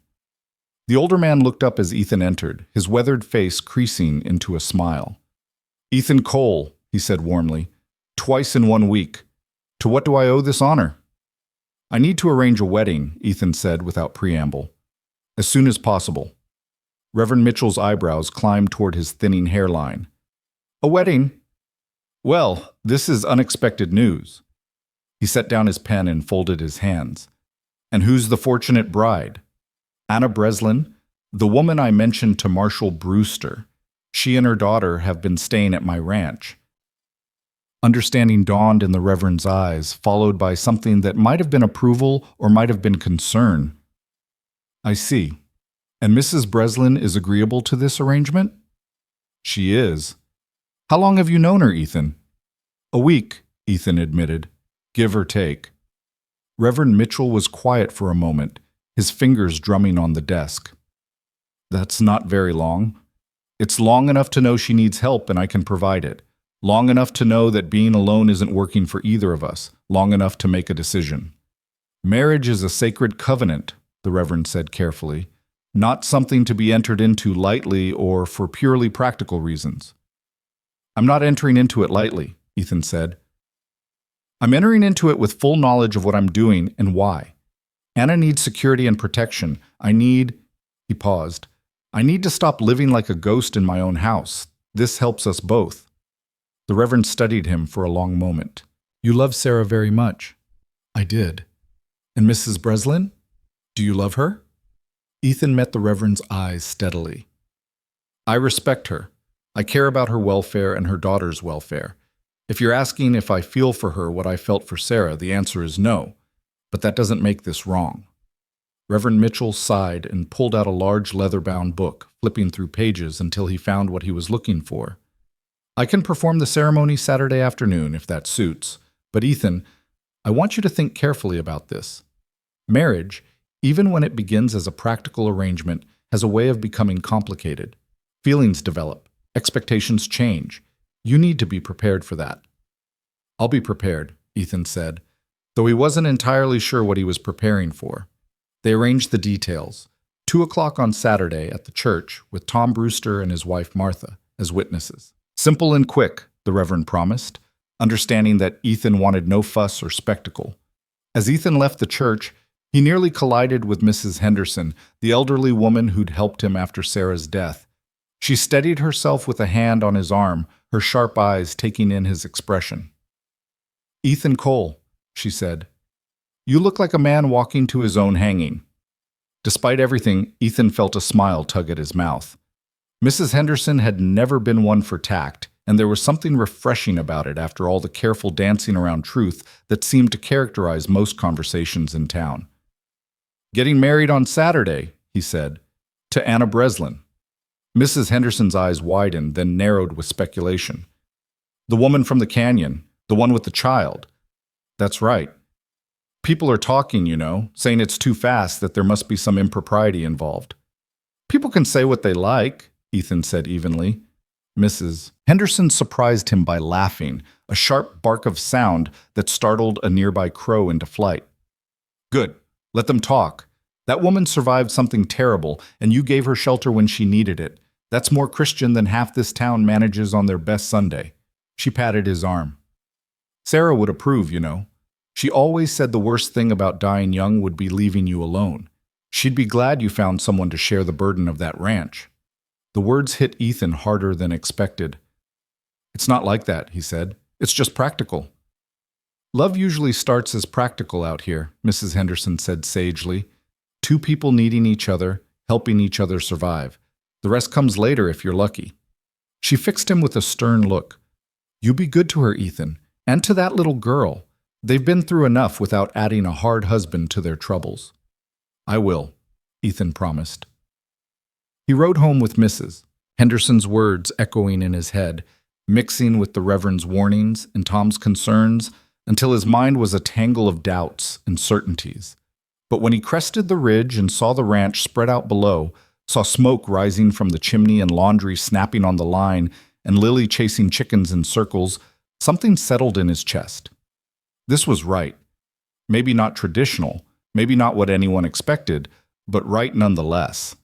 The older man looked up as Ethan entered, his weathered face creasing into a smile. Ethan Cole, he said warmly, twice in 1 week. To what do I owe this honor? I need to arrange a wedding, Ethan said without preamble. As soon as possible. Reverend Mitchell's eyebrows climbed toward his thinning hairline. A wedding? Well, this is unexpected news. He set down his pen and folded his hands. And who's the fortunate bride? Anna Breslin, the woman I mentioned to Marshal Brewster. She and her daughter have been staying at my ranch. Understanding dawned in the Reverend's eyes, followed by something that might have been approval or might have been concern. I see. And Mrs. Breslin is agreeable to this arrangement? She is. How long have you known her, Ethan? A week, Ethan admitted, give or take. Reverend Mitchell was quiet for a moment, his fingers drumming on the desk. That's not very long. It's long enough to know she needs help and I can provide it. Long enough to know that being alone isn't working for either of us. Long enough to make a decision. Marriage is a sacred covenant, the Reverend said carefully, not something to be entered into lightly or for purely practical reasons. I'm not entering into it lightly, Ethan said. I'm entering into it with full knowledge of what I'm doing and why. Anna needs security and protection. He paused. I need to stop living like a ghost in my own house. This helps us both. The Reverend studied him for a long moment. You love Sarah very much. I did. And Mrs. Breslin? Do you love her? Ethan met the Reverend's eyes steadily. I respect her. I care about her welfare and her daughter's welfare. If you're asking if I feel for her what I felt for Sarah, the answer is no. But that doesn't make this wrong. Reverend Mitchell sighed and pulled out a large leather-bound book, flipping through pages until he found what he was looking for. I can perform the ceremony Saturday afternoon if that suits. But Ethan, I want you to think carefully about this. Marriage, even when it begins as a practical arrangement, has a way of becoming complicated. Feelings develop. Expectations change. You need to be prepared for that. I'll be prepared, Ethan said, though he wasn't entirely sure what he was preparing for. They arranged the details. 2 o'clock on Saturday at the church with Tom Brewster and his wife Martha as witnesses. Simple and quick, the Reverend promised, understanding that Ethan wanted no fuss or spectacle. As Ethan left the church, he nearly collided with Mrs. Henderson, the elderly woman who'd helped him after Sarah's death. She steadied herself with a hand on his arm, her sharp eyes taking in his expression. "Ethan Cole," she said, "you look like a man walking to his own hanging." Despite everything, Ethan felt a smile tug at his mouth. Mrs. Henderson had never been one for tact, and there was something refreshing about it after all the careful dancing around truth that seemed to characterize most conversations in town. "Getting married on Saturday," he said, "to Anna Breslin." Mrs. Henderson's eyes widened, then narrowed with speculation. "The woman from the canyon, the one with the child." "That's right. People are talking, saying it's too fast, that there must be some impropriety involved." "People can say what they like," Ethan said evenly. Mrs. Henderson surprised him by laughing, a sharp bark of sound that startled a nearby crow into flight. "Good. Let them talk. That woman survived something terrible, and you gave her shelter when she needed it. That's more Christian than half this town manages on their best Sunday." She patted his arm. "Sarah would approve, She always said the worst thing about dying young would be leaving you alone. She'd be glad you found someone to share the burden of that ranch." The words hit Ethan harder than expected. "It's not like that," he said. "It's just practical." "Love usually starts as practical out here," Mrs. Henderson said sagely. "Two people needing each other, helping each other survive. The rest comes later if you're lucky." She fixed him with a stern look. "You be good to her, Ethan, and to that little girl. They've been through enough without adding a hard husband to their troubles." "I will," Ethan promised. He rode home with Mrs. Henderson's words echoing in his head, mixing with the Reverend's warnings and Tom's concerns until his mind was a tangle of doubts and certainties. But when he crested the ridge and saw the ranch spread out below, saw smoke rising from the chimney and laundry snapping on the line and Lily chasing chickens in circles, something settled in his chest. This was right. Maybe not traditional, maybe not what anyone expected, but right nonetheless.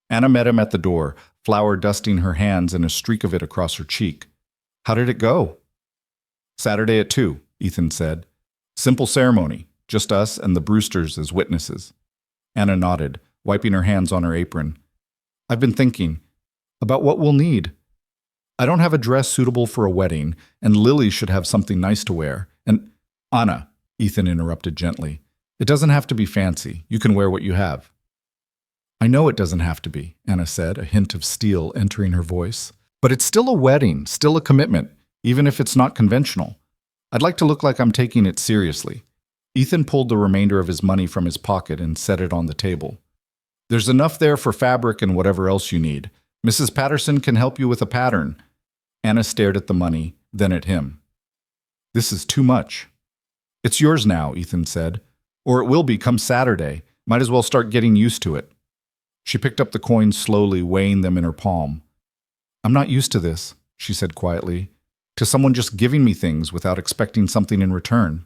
Anna met him at the door, flour dusting her hands and a streak of it across her cheek. "How did it go?" "Saturday at 2, Ethan said. "Simple ceremony, just us and the Brewsters as witnesses." Anna nodded, wiping her hands on her apron. "I've been thinking about what we'll need. I don't have a dress suitable for a wedding, and Lily should have something nice to wear. And Anna," Ethan interrupted gently, "it doesn't have to be fancy. You can wear what you have." "I know it doesn't have to be," Anna said, a hint of steel entering her voice. "But it's still a wedding, still a commitment, even if it's not conventional. I'd like to look like I'm taking it seriously." Ethan pulled the remainder of his money from his pocket and set it on the table. "There's enough there for fabric and whatever else you need. Mrs. Patterson can help you with a pattern." Anna stared at the money, then at him. "This is too much." "It's yours now," Ethan said. "Or it will be come Saturday. Might as well start getting used to it." She picked up the coins slowly, weighing them in her palm. "I'm not used to this," she said quietly, "to someone just giving me things without expecting something in return."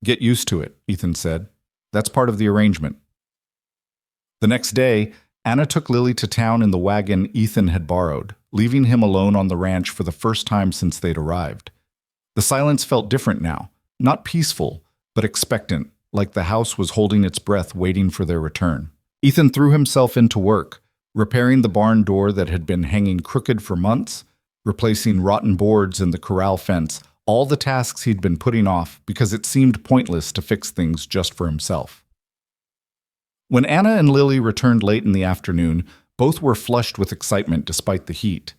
"Get used to it," Ethan said. "That's part of the arrangement." The next day, Anna took Lily to town in the wagon Ethan had borrowed, leaving him alone on the ranch for the first time since they'd arrived. The silence felt different now, not peaceful, but expectant, like the house was holding its breath waiting for their return. Ethan threw himself into work, repairing the barn door that had been hanging crooked for months, replacing rotten boards in the corral fence, all the tasks he'd been putting off because it seemed pointless to fix things just for himself. When Anna and Lily returned late in the afternoon, both were flushed with excitement despite the heat.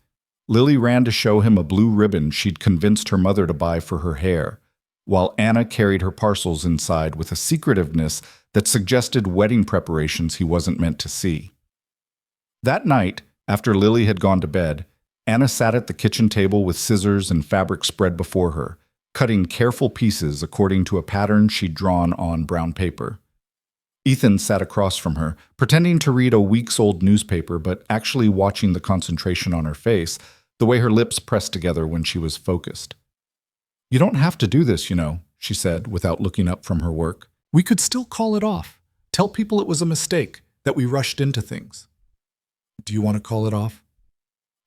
Lily ran to show him a blue ribbon she'd convinced her mother to buy for her hair, while Anna carried her parcels inside with a secretiveness that suggested wedding preparations he wasn't meant to see. That night, after Lily had gone to bed, Anna sat at the kitchen table with scissors and fabric spread before her, cutting careful pieces according to a pattern she'd drawn on brown paper. Ethan sat across from her, pretending to read a weeks-old newspaper but actually watching the concentration on her face, the way her lips pressed together when she was focused. "You don't have to do this, you know," she said without looking up from her work. "We could still call it off. Tell people it was a mistake, that we rushed into things." "Do you want to call it off?"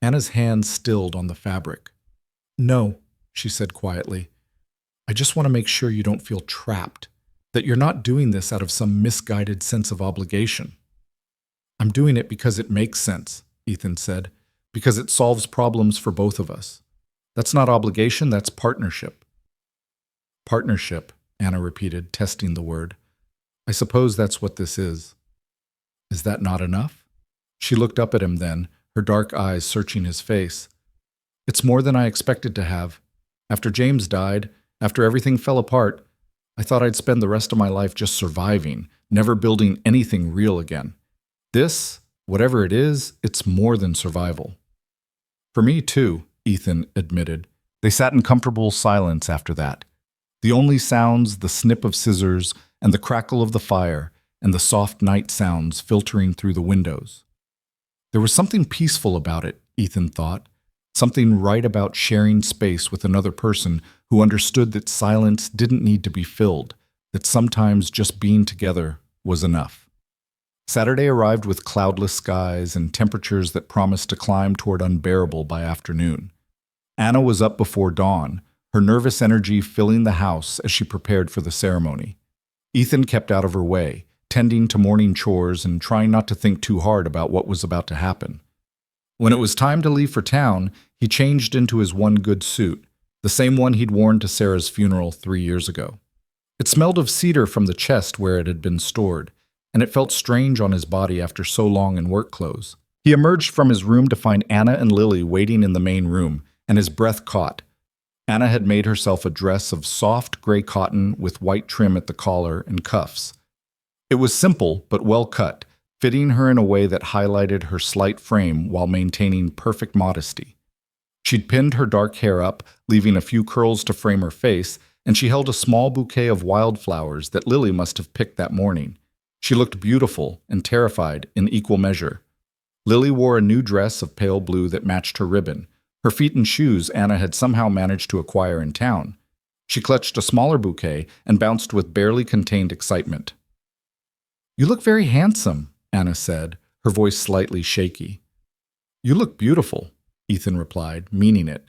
Anna's hand stilled on the fabric. "No," she said quietly. "I just want to make sure you don't feel trapped, that you're not doing this out of some misguided sense of obligation." "I'm doing it because it makes sense," Ethan said, "because it solves problems for both of us. That's not obligation, that's partnership." "Partnership," Anna repeated, testing the word. "I suppose that's what this is." "Is that not enough?" She looked up at him then, her dark eyes searching his face. "It's more than I expected to have. After James died, after everything fell apart, I thought I'd spend the rest of my life just surviving, never building anything real again. This, whatever it is, it's more than survival." "For me, too," Ethan admitted. They sat in comfortable silence after that. The only sounds, the snip of scissors, and the crackle of the fire, and the soft night sounds filtering through the windows. There was something peaceful about it, Ethan thought. Something right about sharing space with another person who understood that silence didn't need to be filled, that sometimes just being together was enough. Saturday arrived with cloudless skies and temperatures that promised to climb toward unbearable by afternoon. Anna was up before dawn, her nervous energy filling the house as she prepared for the ceremony. Ethan kept out of her way, tending to morning chores and trying not to think too hard about what was about to happen. When it was time to leave for town, he changed into his one good suit, the same one he'd worn to Sarah's funeral 3 years ago. It smelled of cedar from the chest where it had been stored, and it felt strange on his body after so long in work clothes. He emerged from his room to find Anna and Lily waiting in the main room, and his breath caught. Anna had made herself a dress of soft gray cotton with white trim at the collar and cuffs. It was simple but well cut, fitting her in a way that highlighted her slight frame while maintaining perfect modesty. She'd pinned her dark hair up, leaving a few curls to frame her face, and she held a small bouquet of wildflowers that Lily must have picked that morning. She looked beautiful and terrified in equal measure. Lily wore a new dress of pale blue that matched her ribbon. Her feet and shoes Anna had somehow managed to acquire in town. She clutched a smaller bouquet and bounced with barely contained excitement. "You look very handsome," Anna said, her voice slightly shaky. "You look beautiful," Ethan replied, meaning it.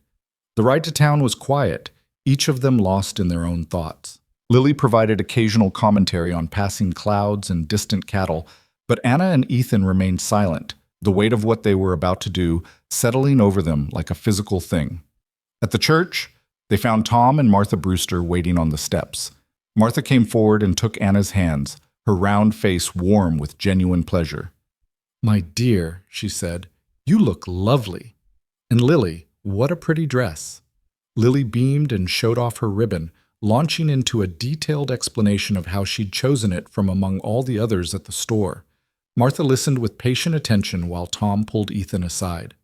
The ride to town was quiet, each of them lost in their own thoughts. Lily provided occasional commentary on passing clouds and distant cattle, but Anna and Ethan remained silent, the weight of what they were about to do settling over them like a physical thing. At the church, they found Tom and Martha Brewster waiting on the steps. Martha came forward and took Anna's hands, her round face warm with genuine pleasure. "My dear," she said, "you look lovely. And Lily, what a pretty dress." Lily beamed and showed off her ribbon, launching into a detailed explanation of how she'd chosen it from among all the others at the store. Martha listened with patient attention while Tom pulled Ethan aside.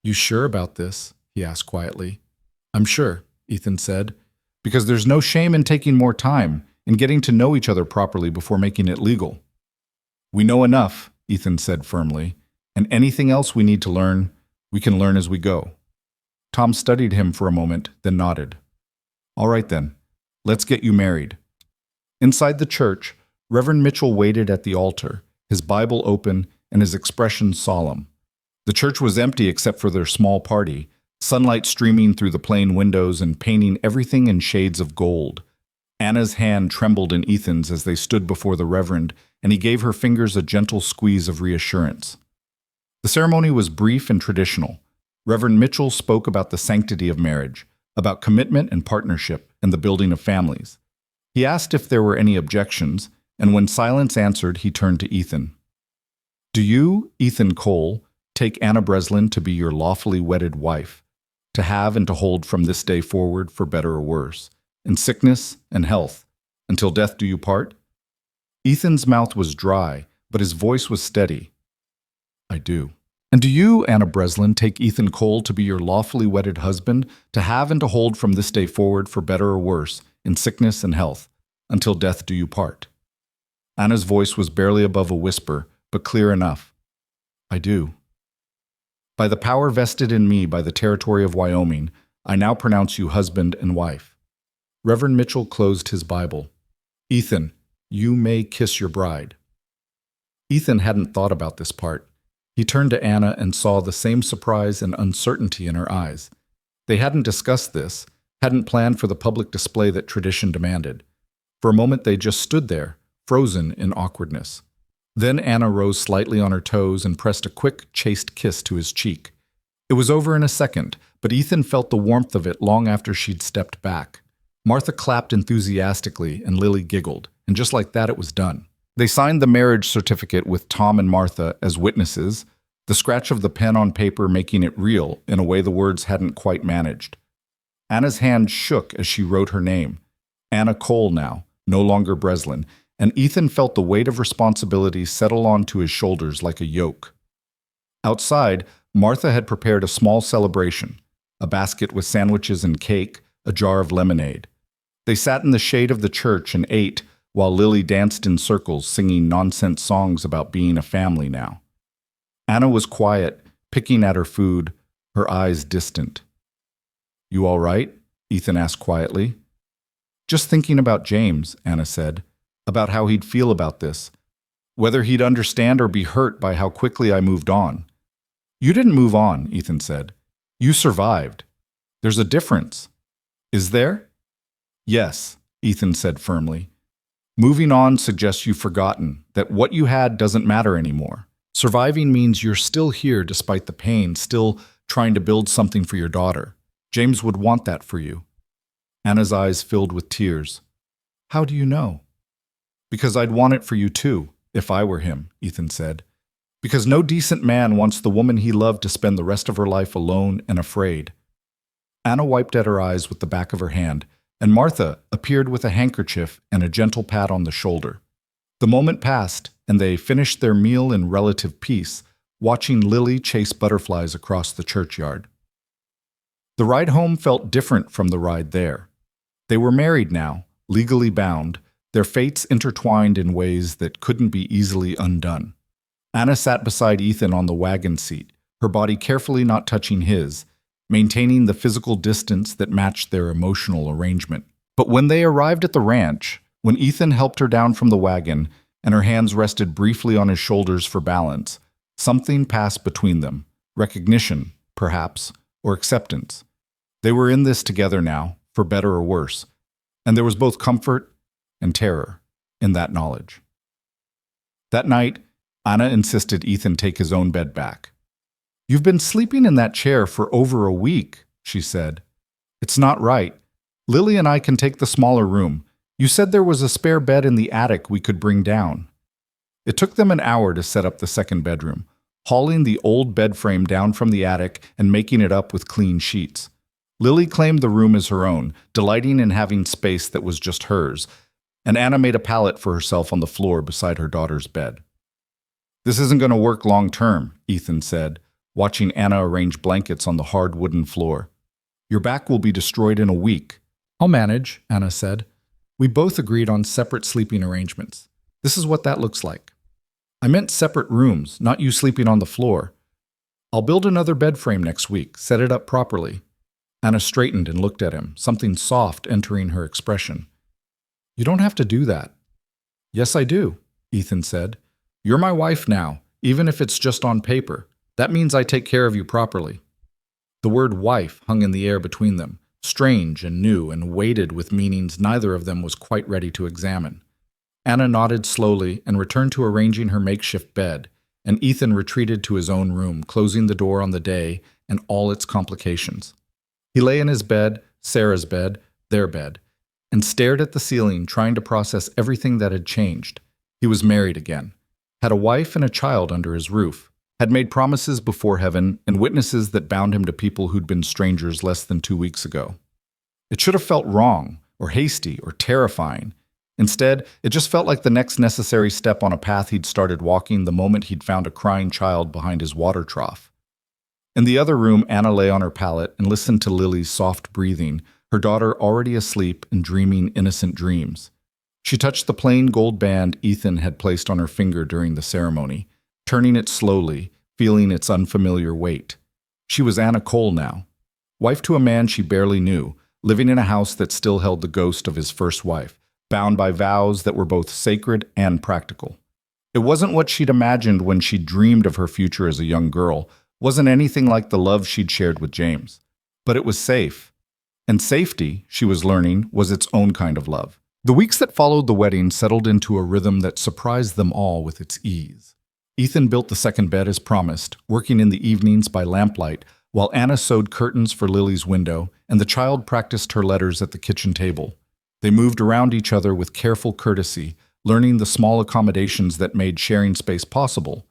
"You sure about this?" he asked quietly. "I'm sure," Ethan said, "because there's no shame in taking more time, in getting to know each other properly before making it legal." "We know enough," Ethan said firmly, "and anything else we need to learn, we can learn as we go." Tom studied him for a moment, then nodded. "All right then, let's get you married." Inside the church, Reverend Mitchell waited at the altar, his Bible open and his expression solemn. The church was empty except for their small party, sunlight streaming through the plain windows and painting everything in shades of gold. Anna's hand trembled in Ethan's as they stood before the Reverend, and he gave her fingers a gentle squeeze of reassurance. The ceremony was brief and traditional. Reverend Mitchell spoke about the sanctity of marriage, about commitment and partnership, and the building of families. He asked if there were any objections, and when silence answered, he turned to Ethan. "Do you, Ethan Cole, take Anna Breslin to be your lawfully wedded wife, to have and to hold from this day forward for better or worse, in sickness and health, until death do you part?" Ethan's mouth was dry, but his voice was steady. "I do." "And do you, Anna Breslin, take Ethan Cole to be your lawfully wedded husband, to have and to hold from this day forward for better or worse, in sickness and health, until death do you part?" Anna's voice was barely above a whisper, but clear enough. I do. By the power vested in me by the territory of Wyoming, I now pronounce you husband and wife. Reverend Mitchell closed his Bible. Ethan, you may kiss your bride. Ethan hadn't thought about this part. He turned to Anna and saw the same surprise and uncertainty in her eyes. They hadn't discussed this, hadn't planned for the public display that tradition demanded. For a moment they just stood there, frozen in awkwardness. Then Anna rose slightly on her toes and pressed a quick, chaste kiss to his cheek. It was over in a second, but Ethan felt the warmth of it long after she'd stepped back. Martha clapped enthusiastically and Lily giggled, and just like that it was done. They signed the marriage certificate with Tom and Martha as witnesses, the scratch of the pen on paper making it real in a way the words hadn't quite managed. Anna's hand shook as she wrote her name. Anna Cole now, no longer Breslin, and Ethan felt the weight of responsibility settle onto his shoulders like a yoke. Outside, Martha had prepared a small celebration, a basket with sandwiches and cake, a jar of lemonade. They sat in the shade of the church and ate, while Lily danced in circles singing nonsense songs about being a family now. Anna was quiet, picking at her food, her eyes distant. You all right? Ethan asked quietly. Just thinking about James, Anna said, about how he'd feel about this, whether he'd understand or be hurt by how quickly I moved on. You didn't move on, Ethan said. You survived. There's a difference. Is there? Yes, Ethan said firmly. Moving on suggests you've forgotten that what you had doesn't matter anymore. Surviving means you're still here despite the pain, still trying to build something for your daughter. James would want that for you. Anna's eyes filled with tears. How do you know? Because I'd want it for you too, if I were him, Ethan said. Because no decent man wants the woman he loved to spend the rest of her life alone and afraid. Anna wiped at her eyes with the back of her hand, and Martha appeared with a handkerchief and a gentle pat on the shoulder. The moment passed, and they finished their meal in relative peace, watching Lily chase butterflies across the churchyard. The ride home felt different from the ride there. They were married now, legally bound, their fates intertwined in ways that couldn't be easily undone. Anna sat beside Ethan on the wagon seat, her body carefully not touching his, maintaining the physical distance that matched their emotional arrangement. But when they arrived at the ranch, when Ethan helped her down from the wagon and her hands rested briefly on his shoulders for balance, something passed between them, recognition, perhaps, or acceptance. They were in this together now, for better or worse, and there was both comfort and terror in that knowledge. That night, Anna insisted Ethan take his own bed back. You've been sleeping in that chair for over a week, she said. It's not right. Lily and I can take the smaller room. You said there was a spare bed in the attic we could bring down. It took them an hour to set up the second bedroom, hauling the old bed frame down from the attic and making it up with clean sheets. Lily claimed the room as her own, delighting in having space that was just hers, and Anna made a pallet for herself on the floor beside her daughter's bed. This isn't going to work long term, Ethan said, watching Anna arrange blankets on the hard wooden floor. Your back will be destroyed in a week. I'll manage, Anna said. We both agreed on separate sleeping arrangements. This is what that looks like. I meant separate rooms, not you sleeping on the floor. I'll build another bed frame next week, set it up properly. Anna straightened and looked at him, something soft entering her expression. You don't have to do that. Yes, I do, Ethan said. You're my wife now, even if it's just on paper. That means I take care of you properly. The word wife hung in the air between them, strange and new and weighted with meanings neither of them was quite ready to examine. Anna nodded slowly and returned to arranging her makeshift bed, and Ethan retreated to his own room, closing the door on the day and all its complications. He lay in his bed, Sarah's bed, their bed, and stared at the ceiling, trying to process everything that had changed. He was married again, had a wife and a child under his roof, had made promises before heaven and witnesses that bound him to people who'd been strangers less than 2 weeks ago. It should have felt wrong, or hasty, or terrifying. Instead, it just felt like the next necessary step on a path he'd started walking the moment he'd found a crying child behind his water trough. In the other room, Anna lay on her pallet and listened to Lily's soft breathing, her daughter already asleep and dreaming innocent dreams. She touched the plain gold band Ethan had placed on her finger during the ceremony, turning it slowly, feeling its unfamiliar weight. She was Anna Cole now, wife to a man she barely knew, living in a house that still held the ghost of his first wife, bound by vows that were both sacred and practical. It wasn't what she'd imagined when she dreamed of her future as a young girl, wasn't anything like the love she'd shared with James. But it was safe. And safety, she was learning, was its own kind of love. The weeks that followed the wedding settled into a rhythm that surprised them all with its ease. Ethan built the second bed as promised, working in the evenings by lamplight, while Anna sewed curtains for Lily's window, and the child practiced her letters at the kitchen table. They moved around each other with careful courtesy, learning the small accommodations that made sharing space possible.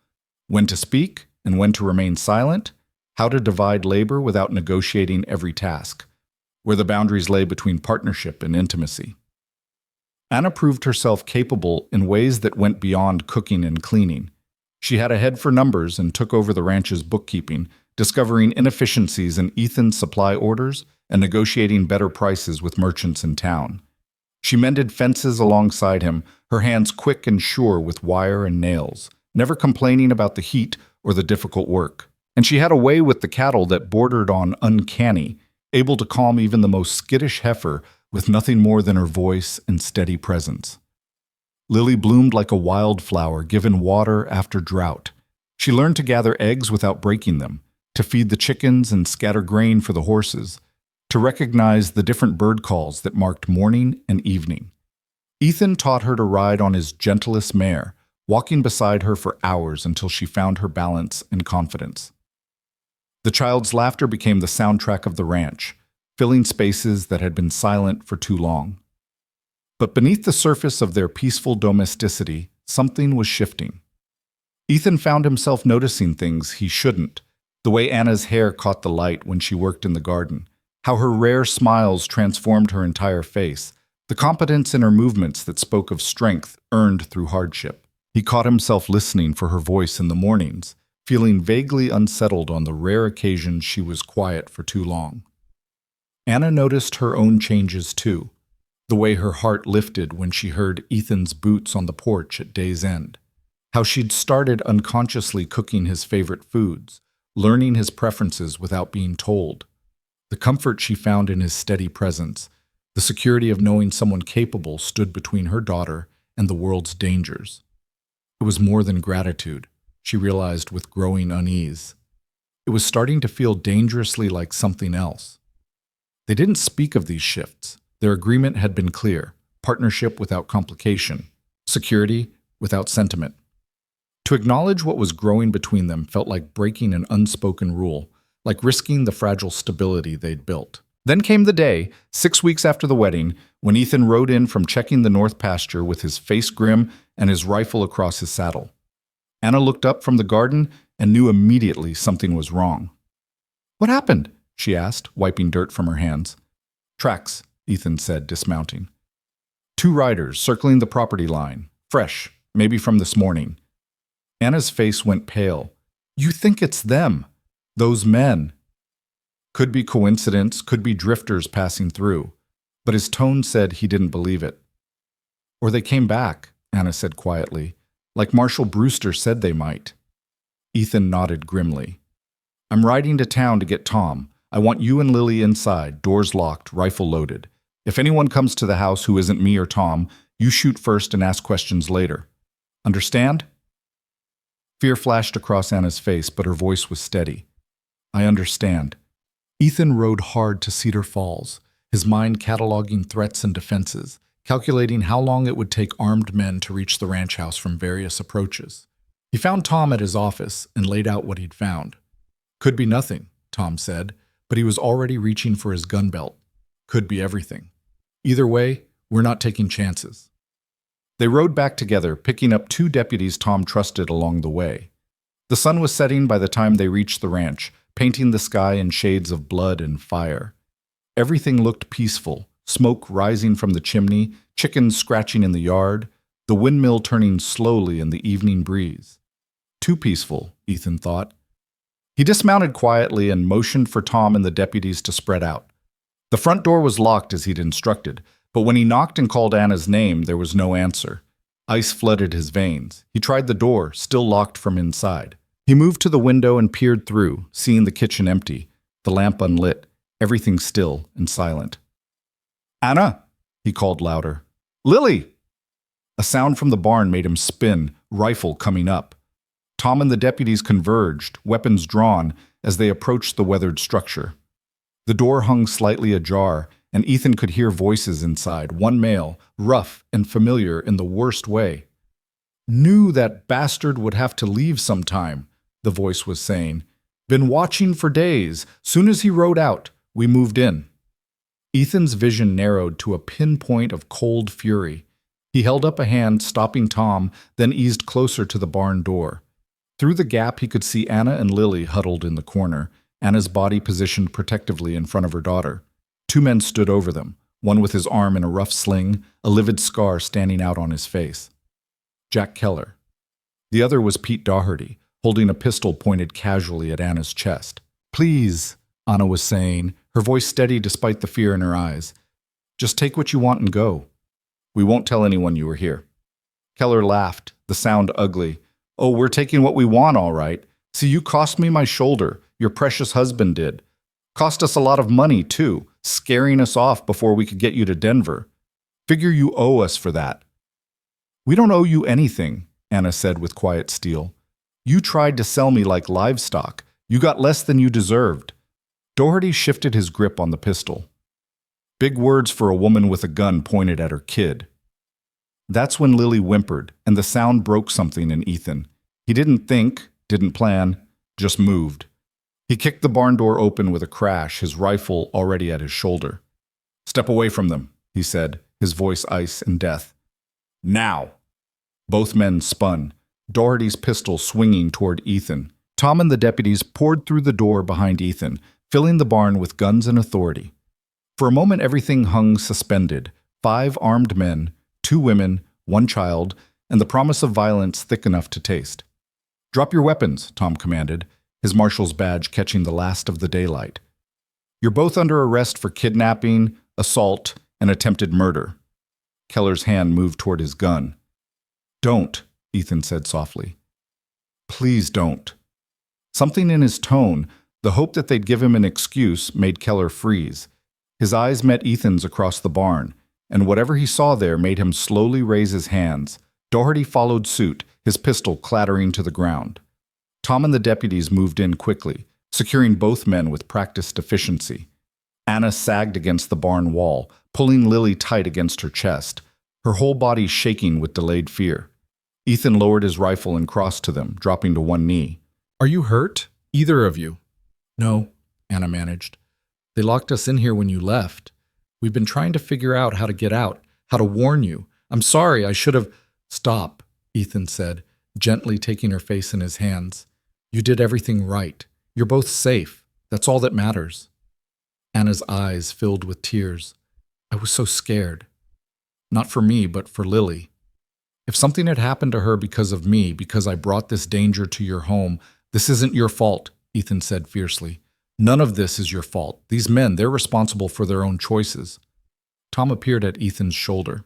When to speak and when to remain silent, how to divide labor without negotiating every task, where the boundaries lay between partnership and intimacy. Anna proved herself capable in ways that went beyond cooking and cleaning. She had a head for numbers and took over the ranch's bookkeeping, discovering inefficiencies in Ethan's supply orders and negotiating better prices with merchants in town. She mended fences alongside him, her hands quick and sure with wire and nails, never complaining about the heat or the difficult work. And she had a way with the cattle that bordered on uncanny, able to calm even the most skittish heifer with nothing more than her voice and steady presence. Lily bloomed like a wildflower given water after drought. She learned to gather eggs without breaking them, to feed the chickens and scatter grain for the horses, to recognize the different bird calls that marked morning and evening. Ethan taught her to ride on his gentlest mare, walking beside her for hours until she found her balance and confidence. The child's laughter became the soundtrack of the ranch, filling spaces that had been silent for too long. But beneath the surface of their peaceful domesticity, something was shifting. Ethan found himself noticing things he shouldn't, the way Anna's hair caught the light when she worked in the garden, how her rare smiles transformed her entire face, the competence in her movements that spoke of strength earned through hardship. He caught himself listening for her voice in the mornings, feeling vaguely unsettled on the rare occasions she was quiet for too long. Anna noticed her own changes too, the way her heart lifted when she heard Ethan's boots on the porch at day's end, how she'd started unconsciously cooking his favorite foods, learning his preferences without being told, the comfort she found in his steady presence, the security of knowing someone capable stood between her daughter and the world's dangers. It was more than gratitude, she realized with growing unease. It was starting to feel dangerously like something else. They didn't speak of these shifts. Their agreement had been clear: partnership without complication, security without sentiment. To acknowledge what was growing between them felt like breaking an unspoken rule, like risking the fragile stability they'd built. Then came the day, 6 weeks after the wedding, when Ethan rode in from checking the north pasture with his face grim and his rifle across his saddle. Anna looked up from the garden and knew immediately something was wrong. "What happened?" she asked, wiping dirt from her hands. "Tracks," Ethan said, dismounting. "Two riders circling the property line, fresh, maybe from this morning." Anna's face went pale. "You think it's them, those men." Could be coincidence, could be drifters passing through, but his tone said he didn't believe it. "Or they came back," Anna said quietly, "like Marshal Brewster said they might." Ethan nodded grimly. "I'm riding to town to get Tom. I want you and Lily inside, doors locked, rifle loaded. If anyone comes to the house who isn't me or Tom, you shoot first and ask questions later. Understand?" Fear flashed across Anna's face, but her voice was steady. "I understand." Ethan rode hard to Cedar Falls, his mind cataloging threats and defenses, calculating how long it would take armed men to reach the ranch house from various approaches. He found Tom at his office and laid out what he'd found. "Could be nothing," Tom said, but he was already reaching for his gun belt. "Could be everything. Either way, we're not taking chances." They rode back together, picking up 2 deputies Tom trusted along the way. The sun was setting by the time they reached the ranch, painting the sky in shades of blood and fire. Everything looked peaceful, smoke rising from the chimney, chickens scratching in the yard, the windmill turning slowly in the evening breeze. Too peaceful, Ethan thought. He dismounted quietly and motioned for Tom and the deputies to spread out. The front door was locked as he'd instructed, But when he knocked and called Anna's name, there was no answer. Ice flooded his veins. He tried the door, still locked from inside. He moved to the window and peered through, seeing the kitchen empty, the lamp unlit, everything still and silent. "Anna!" he called louder. "Lily!" A sound from the barn made him spin, rifle coming up. Tom and the deputies converged, weapons drawn, as they approached the weathered structure. The door hung slightly ajar, and Ethan could hear voices inside, one male, rough and familiar in the worst way. "Knew that bastard would have to leave sometime," the voice was saying. "Been watching for days. Soon as he rode out, we moved in." Ethan's vision narrowed to a pinpoint of cold fury. He held up a hand, stopping Tom, then eased closer to the barn door. Through the gap, he could see Anna and Lily huddled in the corner, Anna's body positioned protectively in front of her daughter. Two men stood over them, one with his arm in a rough sling, a livid scar standing out on his face. Jack Keller. The other was Pete Doherty, holding a pistol pointed casually at Anna's chest. "Please," Anna was saying, her voice steady despite the fear in her eyes. "Just take what you want and go. We won't tell anyone you were here." Keller laughed, the sound ugly. "Oh, we're taking what we want, all right. See, you cost me my shoulder. Your precious husband did. Cost us a lot of money, too, scaring us off before we could get you to Denver. Figure you owe us for that." "We don't owe you anything," Anna said with quiet steel. "You tried to sell me like livestock. You got less than you deserved." Doherty shifted his grip on the pistol. Big words for a woman with a gun pointed at her kid. That's when Lily whimpered, and the sound broke something in Ethan. He didn't think, didn't plan, just moved. He kicked the barn door open with a crash, his rifle already at his shoulder. "Step away from them," he said, his voice ice and death. "Now!" Both men spun, Doherty's pistol swinging toward Ethan. Tom and the deputies poured through the door behind Ethan, filling the barn with guns and authority. For a moment everything hung suspended. 5 armed men, 2 women, 1 child, and the promise of violence thick enough to taste. "Drop your weapons," Tom commanded, his marshal's badge catching the last of the daylight. "You're both under arrest for kidnapping, assault, and attempted murder." Keller's hand moved toward his gun. "Don't," Ethan said softly. "Please don't." Something in his tone, the hope that they'd give him an excuse, made Keller freeze. His eyes met Ethan's across the barn, and whatever he saw there made him slowly raise his hands. Doherty followed suit, his pistol clattering to the ground. Tom and the deputies moved in quickly, securing both men with practiced efficiency. Anna sagged against the barn wall, pulling Lily tight against her chest, her whole body shaking with delayed fear. Ethan lowered his rifle and crossed to them, dropping to one knee. "Are you hurt? Either of you?" "No," Anna managed. "They locked us in here when you left. We've been trying to figure out how to get out, how to warn you. I'm sorry, I should have—" "Stop," Ethan said, gently taking her face in his hands. "You did everything right. You're both safe. That's all that matters." Anna's eyes filled with tears. "I was so scared. Not for me, but for Lily. If something had happened to her because of me, because I brought this danger to your home, this isn't your fault," Ethan said fiercely. "None of this is your fault. These men, they're responsible for their own choices." Tom appeared at Ethan's shoulder.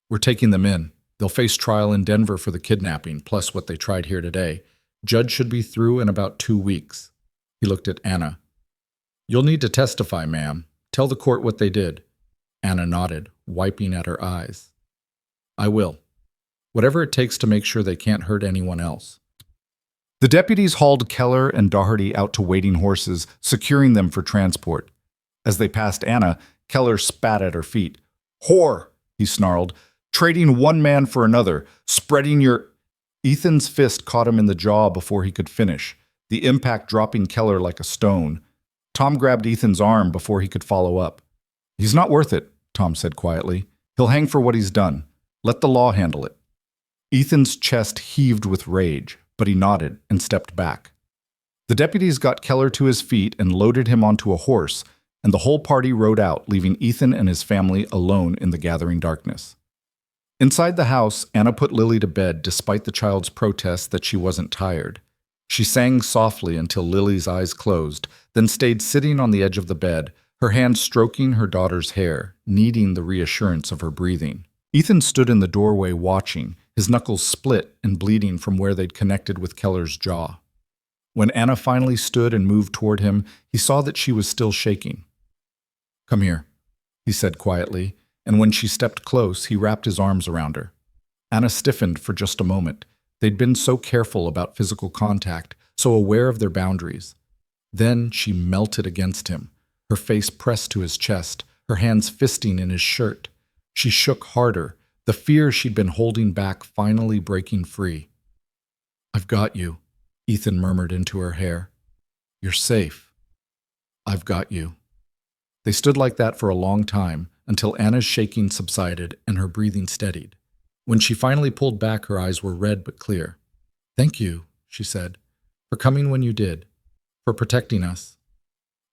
"We're taking them in. They'll face trial in Denver for the kidnapping, plus what they tried here today. Judge should be through in about 2 weeks. He looked at Anna. "You'll need to testify, ma'am. Tell the court what they did." Anna nodded, wiping at her eyes. "I will. Whatever it takes to make sure they can't hurt anyone else." The deputies hauled Keller and Doherty out to waiting horses, securing them for transport. As they passed Anna, Keller spat at her feet. "Whore!" he snarled. "Trading one man for another, spreading your—" Ethan's fist caught him in the jaw before he could finish, the impact dropping Keller like a stone. Tom grabbed Ethan's arm before he could follow up. "He's not worth it," Tom said quietly. "He'll hang for what he's done. Let the law handle it." Ethan's chest heaved with rage, but he nodded and stepped back. The deputies got Keller to his feet and loaded him onto a horse, and the whole party rode out, leaving Ethan and his family alone in the gathering darkness. Inside the house, Anna put Lily to bed despite the child's protest that she wasn't tired. She sang softly until Lily's eyes closed, then stayed sitting on the edge of the bed, her hand stroking her daughter's hair, needing the reassurance of her breathing. Ethan stood in the doorway watching, his knuckles split and bleeding from where they'd connected with Keller's jaw. When Anna finally stood and moved toward him, he saw that she was still shaking. "Come here," he said quietly, and when she stepped close, he wrapped his arms around her. Anna stiffened for just a moment. They'd been so careful about physical contact, so aware of their boundaries. Then she melted against him, her face pressed to his chest, her hands fisting in his shirt. She shook harder, the fear she'd been holding back finally breaking free. "I've got you," Ethan murmured into her hair. "You're safe. I've got you." They stood like that for a long time, until Anna's shaking subsided and her breathing steadied. When she finally pulled back, her eyes were red but clear. "Thank you," she said, "for coming when you did, for protecting us."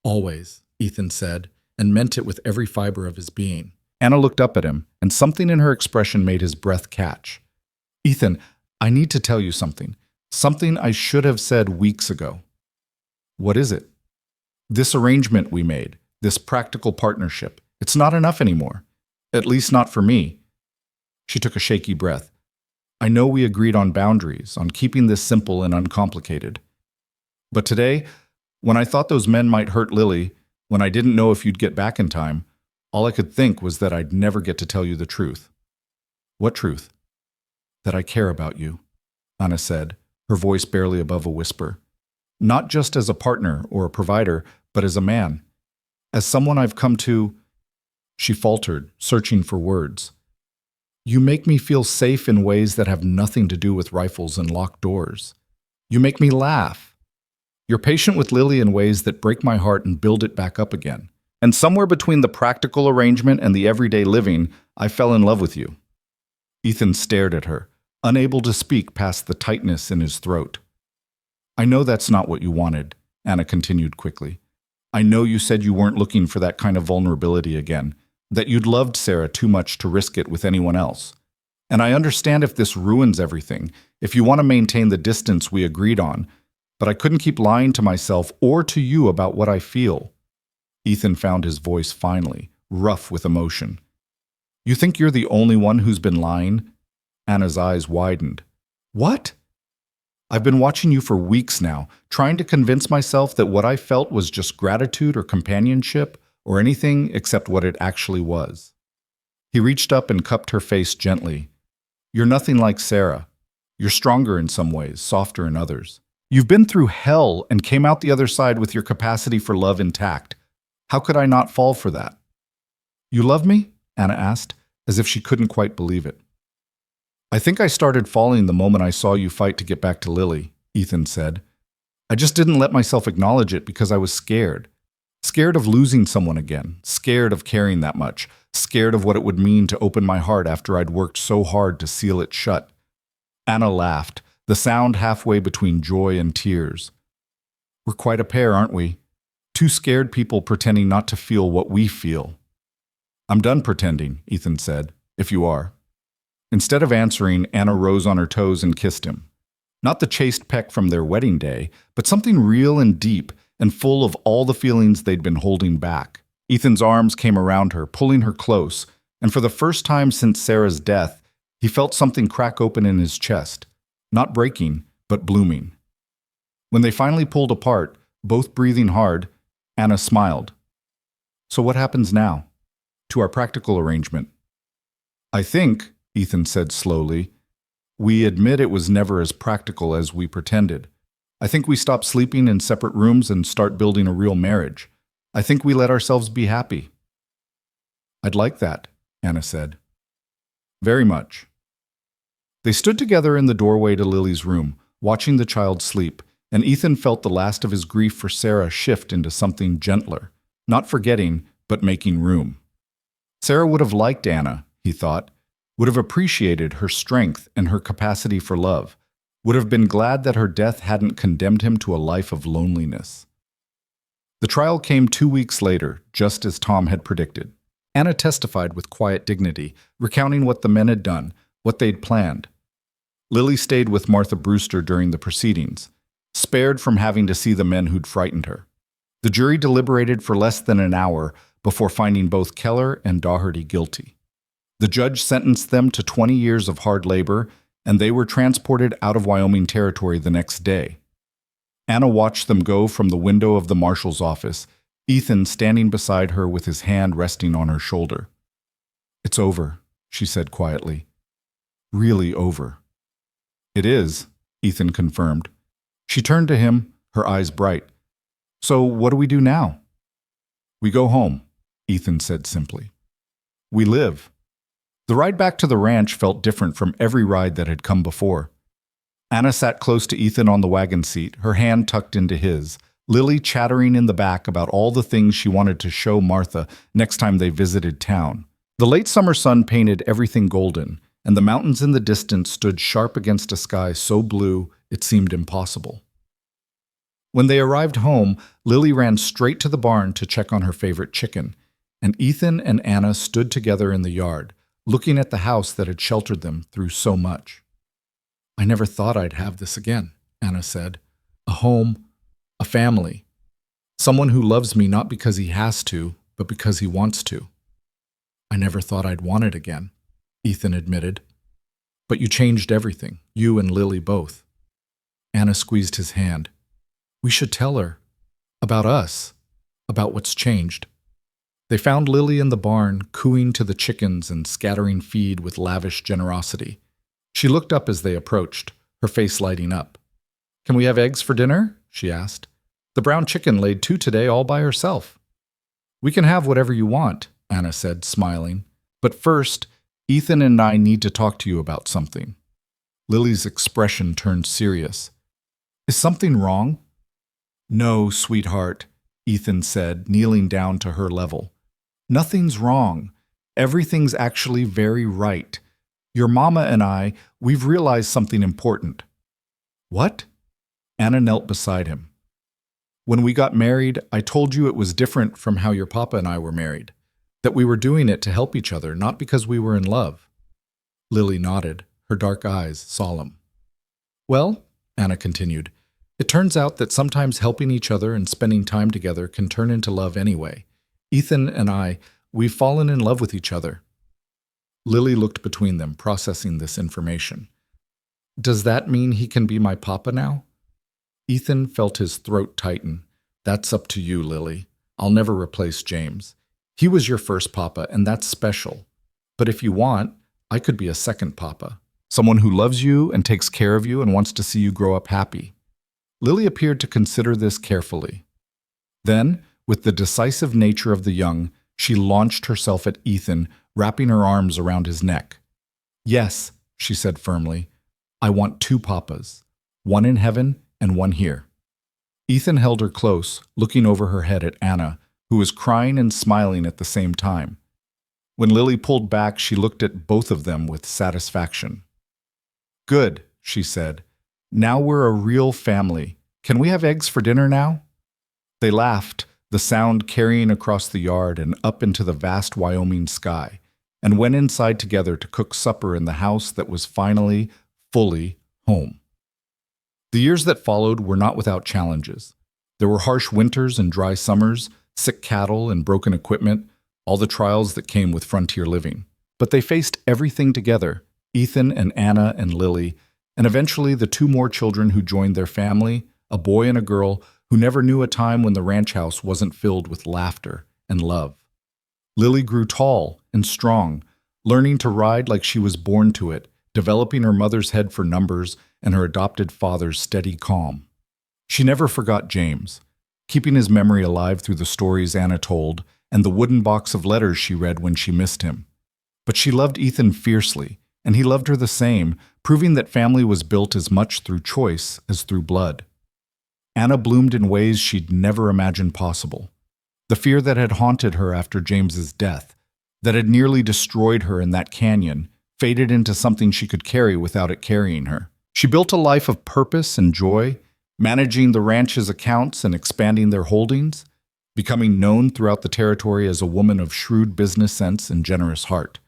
"Always," Ethan said, and meant it with every fiber of his being. Anna looked up at him, and something in her expression made his breath catch. "Ethan, I need to tell you something. Something I should have said weeks ago." "What is it?" "This arrangement we made, this practical partnership, it's not enough anymore. At least not for me." She took a shaky breath. "I know we agreed on boundaries, on keeping this simple and uncomplicated. But today, when I thought those men might hurt Lily, when I didn't know if you'd get back in time, all I could think was that I'd never get to tell you the truth." "What truth?" "That I care about you," Anna said, her voice barely above a whisper. "Not just as a partner or a provider, but as a man. As someone I've come to—" She faltered, searching for words. "You make me feel safe in ways that have nothing to do with rifles and locked doors. You make me laugh. You're patient with Lily in ways that break my heart and build it back up again. And somewhere between the practical arrangement and the everyday living, I fell in love with you." Ethan stared at her, unable to speak past the tightness in his throat. "I know that's not what you wanted," Anna continued quickly. "I know you said you weren't looking for that kind of vulnerability again, that you'd loved Sarah too much to risk it with anyone else. And I understand if this ruins everything, if you want to maintain the distance we agreed on, but I couldn't keep lying to myself or to you about what I feel." Ethan found his voice finally, rough with emotion. "You think you're the only one who's been lying?" Anna's eyes widened. "What?" "I've been watching you for weeks now, trying to convince myself that what I felt was just gratitude or companionship, or anything except what it actually was." He reached up and cupped her face gently. "You're nothing like Sarah. You're stronger in some ways, softer in others. You've been through hell and came out the other side with your capacity for love intact. How could I not fall for that?" "You love me?" Anna asked, as if she couldn't quite believe it. "I think I started falling the moment I saw you fight to get back to Lily," Ethan said. "I just didn't let myself acknowledge it because I was scared. Scared of losing someone again, scared of caring that much, scared of what it would mean to open my heart after I'd worked so hard to seal it shut." Anna laughed, the sound halfway between joy and tears. "We're quite a pair, aren't we? Two scared people pretending not to feel what we feel." "I'm done pretending," Ethan said, "if you are." Instead of answering, Anna rose on her toes and kissed him. Not the chaste peck from their wedding day, but something real and deep and full of all the feelings they'd been holding back. Ethan's arms came around her, pulling her close, and for the first time since Sarah's death, he felt something crack open in his chest, not breaking, but blooming. When they finally pulled apart, both breathing hard, Anna smiled. "So what happens now? To our practical arrangement?" "I think," Ethan said slowly, "we admit it was never as practical as we pretended. I think we stop sleeping in separate rooms and start building a real marriage. I think we let ourselves be happy." "I'd like that," Anna said. "Very much." They stood together in the doorway to Lily's room, watching the child sleep, and Ethan felt the last of his grief for Sarah shift into something gentler, not forgetting, but making room. Sarah would have liked Anna, he thought, would have appreciated her strength and her capacity for love, would have been glad that her death hadn't condemned him to a life of loneliness. The trial came 2 weeks later, just as Tom had predicted. Anna testified with quiet dignity, recounting what the men had done, what they'd planned. Lily stayed with Martha Brewster during the proceedings, spared from having to see the men who'd frightened her. The jury deliberated for less than an hour before finding both Keller and Daugherty guilty. The judge sentenced them to 20 years of hard labor, and they were transported out of Wyoming territory the next day. Anna watched them go from the window of the marshal's office, Ethan standing beside her with his hand resting on her shoulder. "It's over," she said quietly. "Really over." "It is," Ethan confirmed. She turned to him, her eyes bright. "So what do we do now?" "We go home," Ethan said simply. "We live." The ride back to the ranch felt different from every ride that had come before. Anna sat close to Ethan on the wagon seat, her hand tucked into his, Lily chattering in the back about all the things she wanted to show Martha next time they visited town. The late summer sun painted everything golden, and the mountains in the distance stood sharp against a sky so blue it seemed impossible. When they arrived home, Lily ran straight to the barn to check on her favorite chicken, and Ethan and Anna stood together in the yard, looking at the house that had sheltered them through so much. "I never thought I'd have this again," Anna said. "A home, a family. Someone who loves me not because he has to, but because he wants to." "I never thought I'd want it again," Ethan admitted. "But you changed everything, you and Lily both." Anna squeezed his hand. "We should tell her. About us. About what's changed." They found Lily in the barn, cooing to the chickens and scattering feed with lavish generosity. She looked up as they approached, her face lighting up. "Can we have eggs for dinner?" she asked. "The brown chicken laid 2 today all by herself." "We can have whatever you want," Anna said, smiling. "But first, Ethan and I need to talk to you about something." Lily's expression turned serious. "Is something wrong?" "No, sweetheart," Ethan said, kneeling down to her level. "Nothing's wrong. Everything's actually very right. Your mama and we've realized something important." "What?" Anna knelt beside him. "When we got married, I told you it was different from how your papa and I were married, that we were doing it to help each other, not because we were in love." Lily nodded, her dark eyes solemn. "Well," Anna continued, "it turns out that sometimes helping each other and spending time together can turn into love anyway. Ethan and we've fallen in love with each other." Lily looked between them, processing this information. "Does that mean he can be my papa now?" Ethan felt his throat tighten. "That's up to you, Lily. I'll never replace James. He was your first papa, and that's special. But if you want, I could be a second papa. Someone who loves you and takes care of you and wants to see you grow up happy." Lily appeared to consider this carefully. Then, with the decisive nature of the young, she launched herself at Ethan, wrapping her arms around his neck. "Yes," she said firmly, "I want 2 papas, one in heaven and one here." Ethan held her close, looking over her head at Anna, who was crying and smiling at the same time. When Lily pulled back, she looked at both of them with satisfaction. "Good," she said. "Now we're a real family. Can we have eggs for dinner now?" They laughed, the sound carrying across the yard and up into the vast Wyoming sky, and went inside together to cook supper in the house that was finally, fully home. The years that followed were not without challenges. There were harsh winters and dry summers, sick cattle and broken equipment, all the trials that came with frontier living. But they faced everything together, Ethan and Anna and Lily, and eventually the 2 more children who joined their family, a boy and a girl who never knew a time when the ranch house wasn't filled with laughter and love. Lily grew tall and strong, learning to ride like she was born to it, developing her mother's head for numbers and her adopted father's steady calm. She never forgot James, keeping his memory alive through the stories Anna told and the wooden box of letters she read when she missed him. But she loved Ethan fiercely, and he loved her the same, proving that family was built as much through choice as through blood. Anna bloomed in ways she'd never imagined possible. The fear that had haunted her after James's death, that had nearly destroyed her in that canyon, faded into something she could carry without it carrying her. She built a life of purpose and joy, managing the ranch's accounts and expanding their holdings, becoming known throughout the territory as a woman of shrewd business sense and generous heart.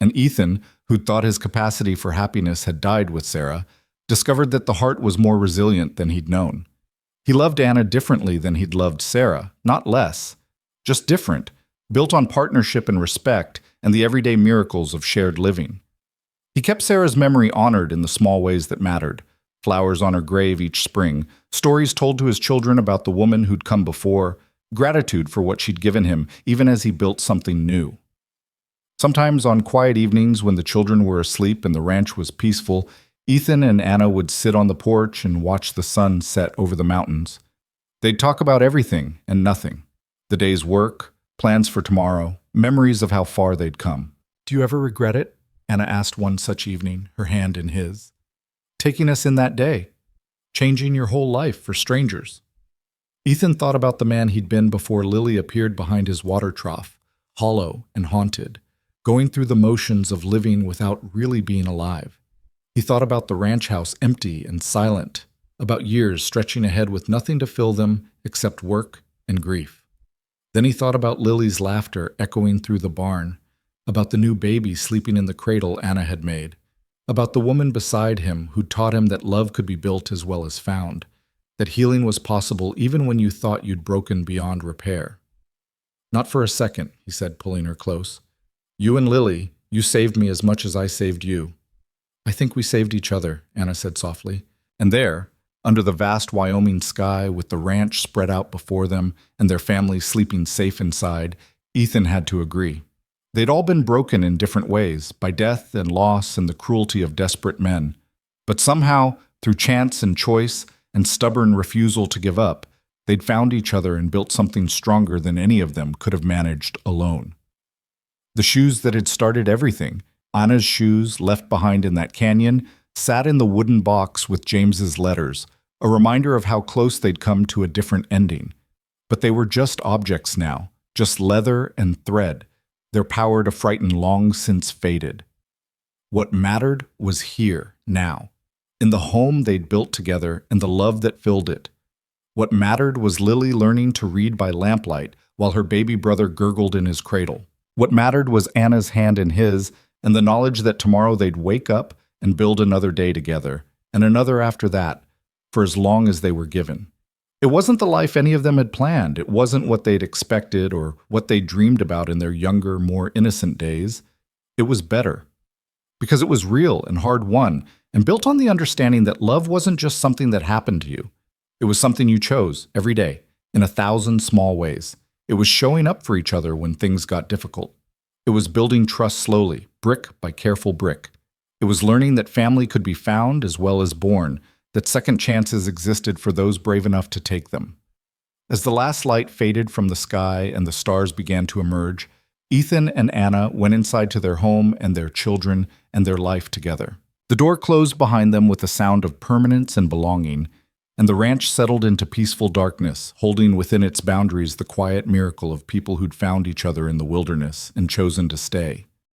And Ethan, who'd thought his capacity for happiness had died with Sarah, discovered that the heart was more resilient than he'd known. He loved Anna differently than he'd loved Sarah, not less, just different, built on partnership and respect and the everyday miracles of shared living. He kept Sarah's memory honored in the small ways that mattered: flowers on her grave each spring, stories told to his children about the woman who'd come before, gratitude for what she'd given him, even as he built something new. Sometimes on quiet evenings when the children were asleep and the ranch was peaceful, Ethan and Anna would sit on the porch and watch the sun set over the mountains. They'd talk about everything and nothing: the day's work, plans for tomorrow, memories of how far they'd come. "Do you ever regret it?" Anna asked one such evening, her hand in his. "Taking us in that day, changing your whole life for strangers." Ethan thought about the man he'd been before Lily appeared behind his water trough, hollow and haunted, going through the motions of living without really being alive. He thought about the ranch house empty and silent, about years stretching ahead with nothing to fill them except work and grief. Then he thought about Lily's laughter echoing through the barn, about the new baby sleeping in the cradle Anna had made, about the woman beside him who taught him that love could be built as well as found, that healing was possible even when you thought you'd broken beyond repair. "Not for a second," he said, pulling her close. "You and Lily, you saved me as much as I saved you." "I think we saved each other," Anna said softly. And there, under the vast Wyoming sky, with the ranch spread out before them and their family sleeping safe inside, Ethan had to agree. They'd all been broken in different ways, by death and loss and the cruelty of desperate men. But somehow, through chance and choice and stubborn refusal to give up, they'd found each other and built something stronger than any of them could have managed alone. The shoes that had started everything, Anna's shoes left behind in that canyon, sat in the wooden box with James's letters, a reminder of how close they'd come to a different ending. But they were just objects now, just leather and thread, their power to frighten long since faded. What mattered was here, now, in the home they'd built together and the love that filled it. What mattered was Lily learning to read by lamplight while her baby brother gurgled in his cradle. What mattered was Anna's hand in his and the knowledge that tomorrow they'd wake up and build another day together, and another after that, for as long as they were given. It wasn't the life any of them had planned. It wasn't what they'd expected or what they dreamed about in their younger, more innocent days. It was better. Because it was real and hard-won, and built on the understanding that love wasn't just something that happened to you. It was something you chose every day, in 1,000 small ways. It was showing up for each other when things got difficult. It was building trust slowly, brick by careful brick. It was learning that family could be found as well as born, that second chances existed for those brave enough to take them. As the last light faded from the sky and the stars began to emerge, Ethan and Anna went inside to their home and their children and their life together. The door closed behind them with a sound of permanence and belonging, and the ranch settled into peaceful darkness, holding within its boundaries the quiet miracle of people who'd found each other in the wilderness and chosen to stay.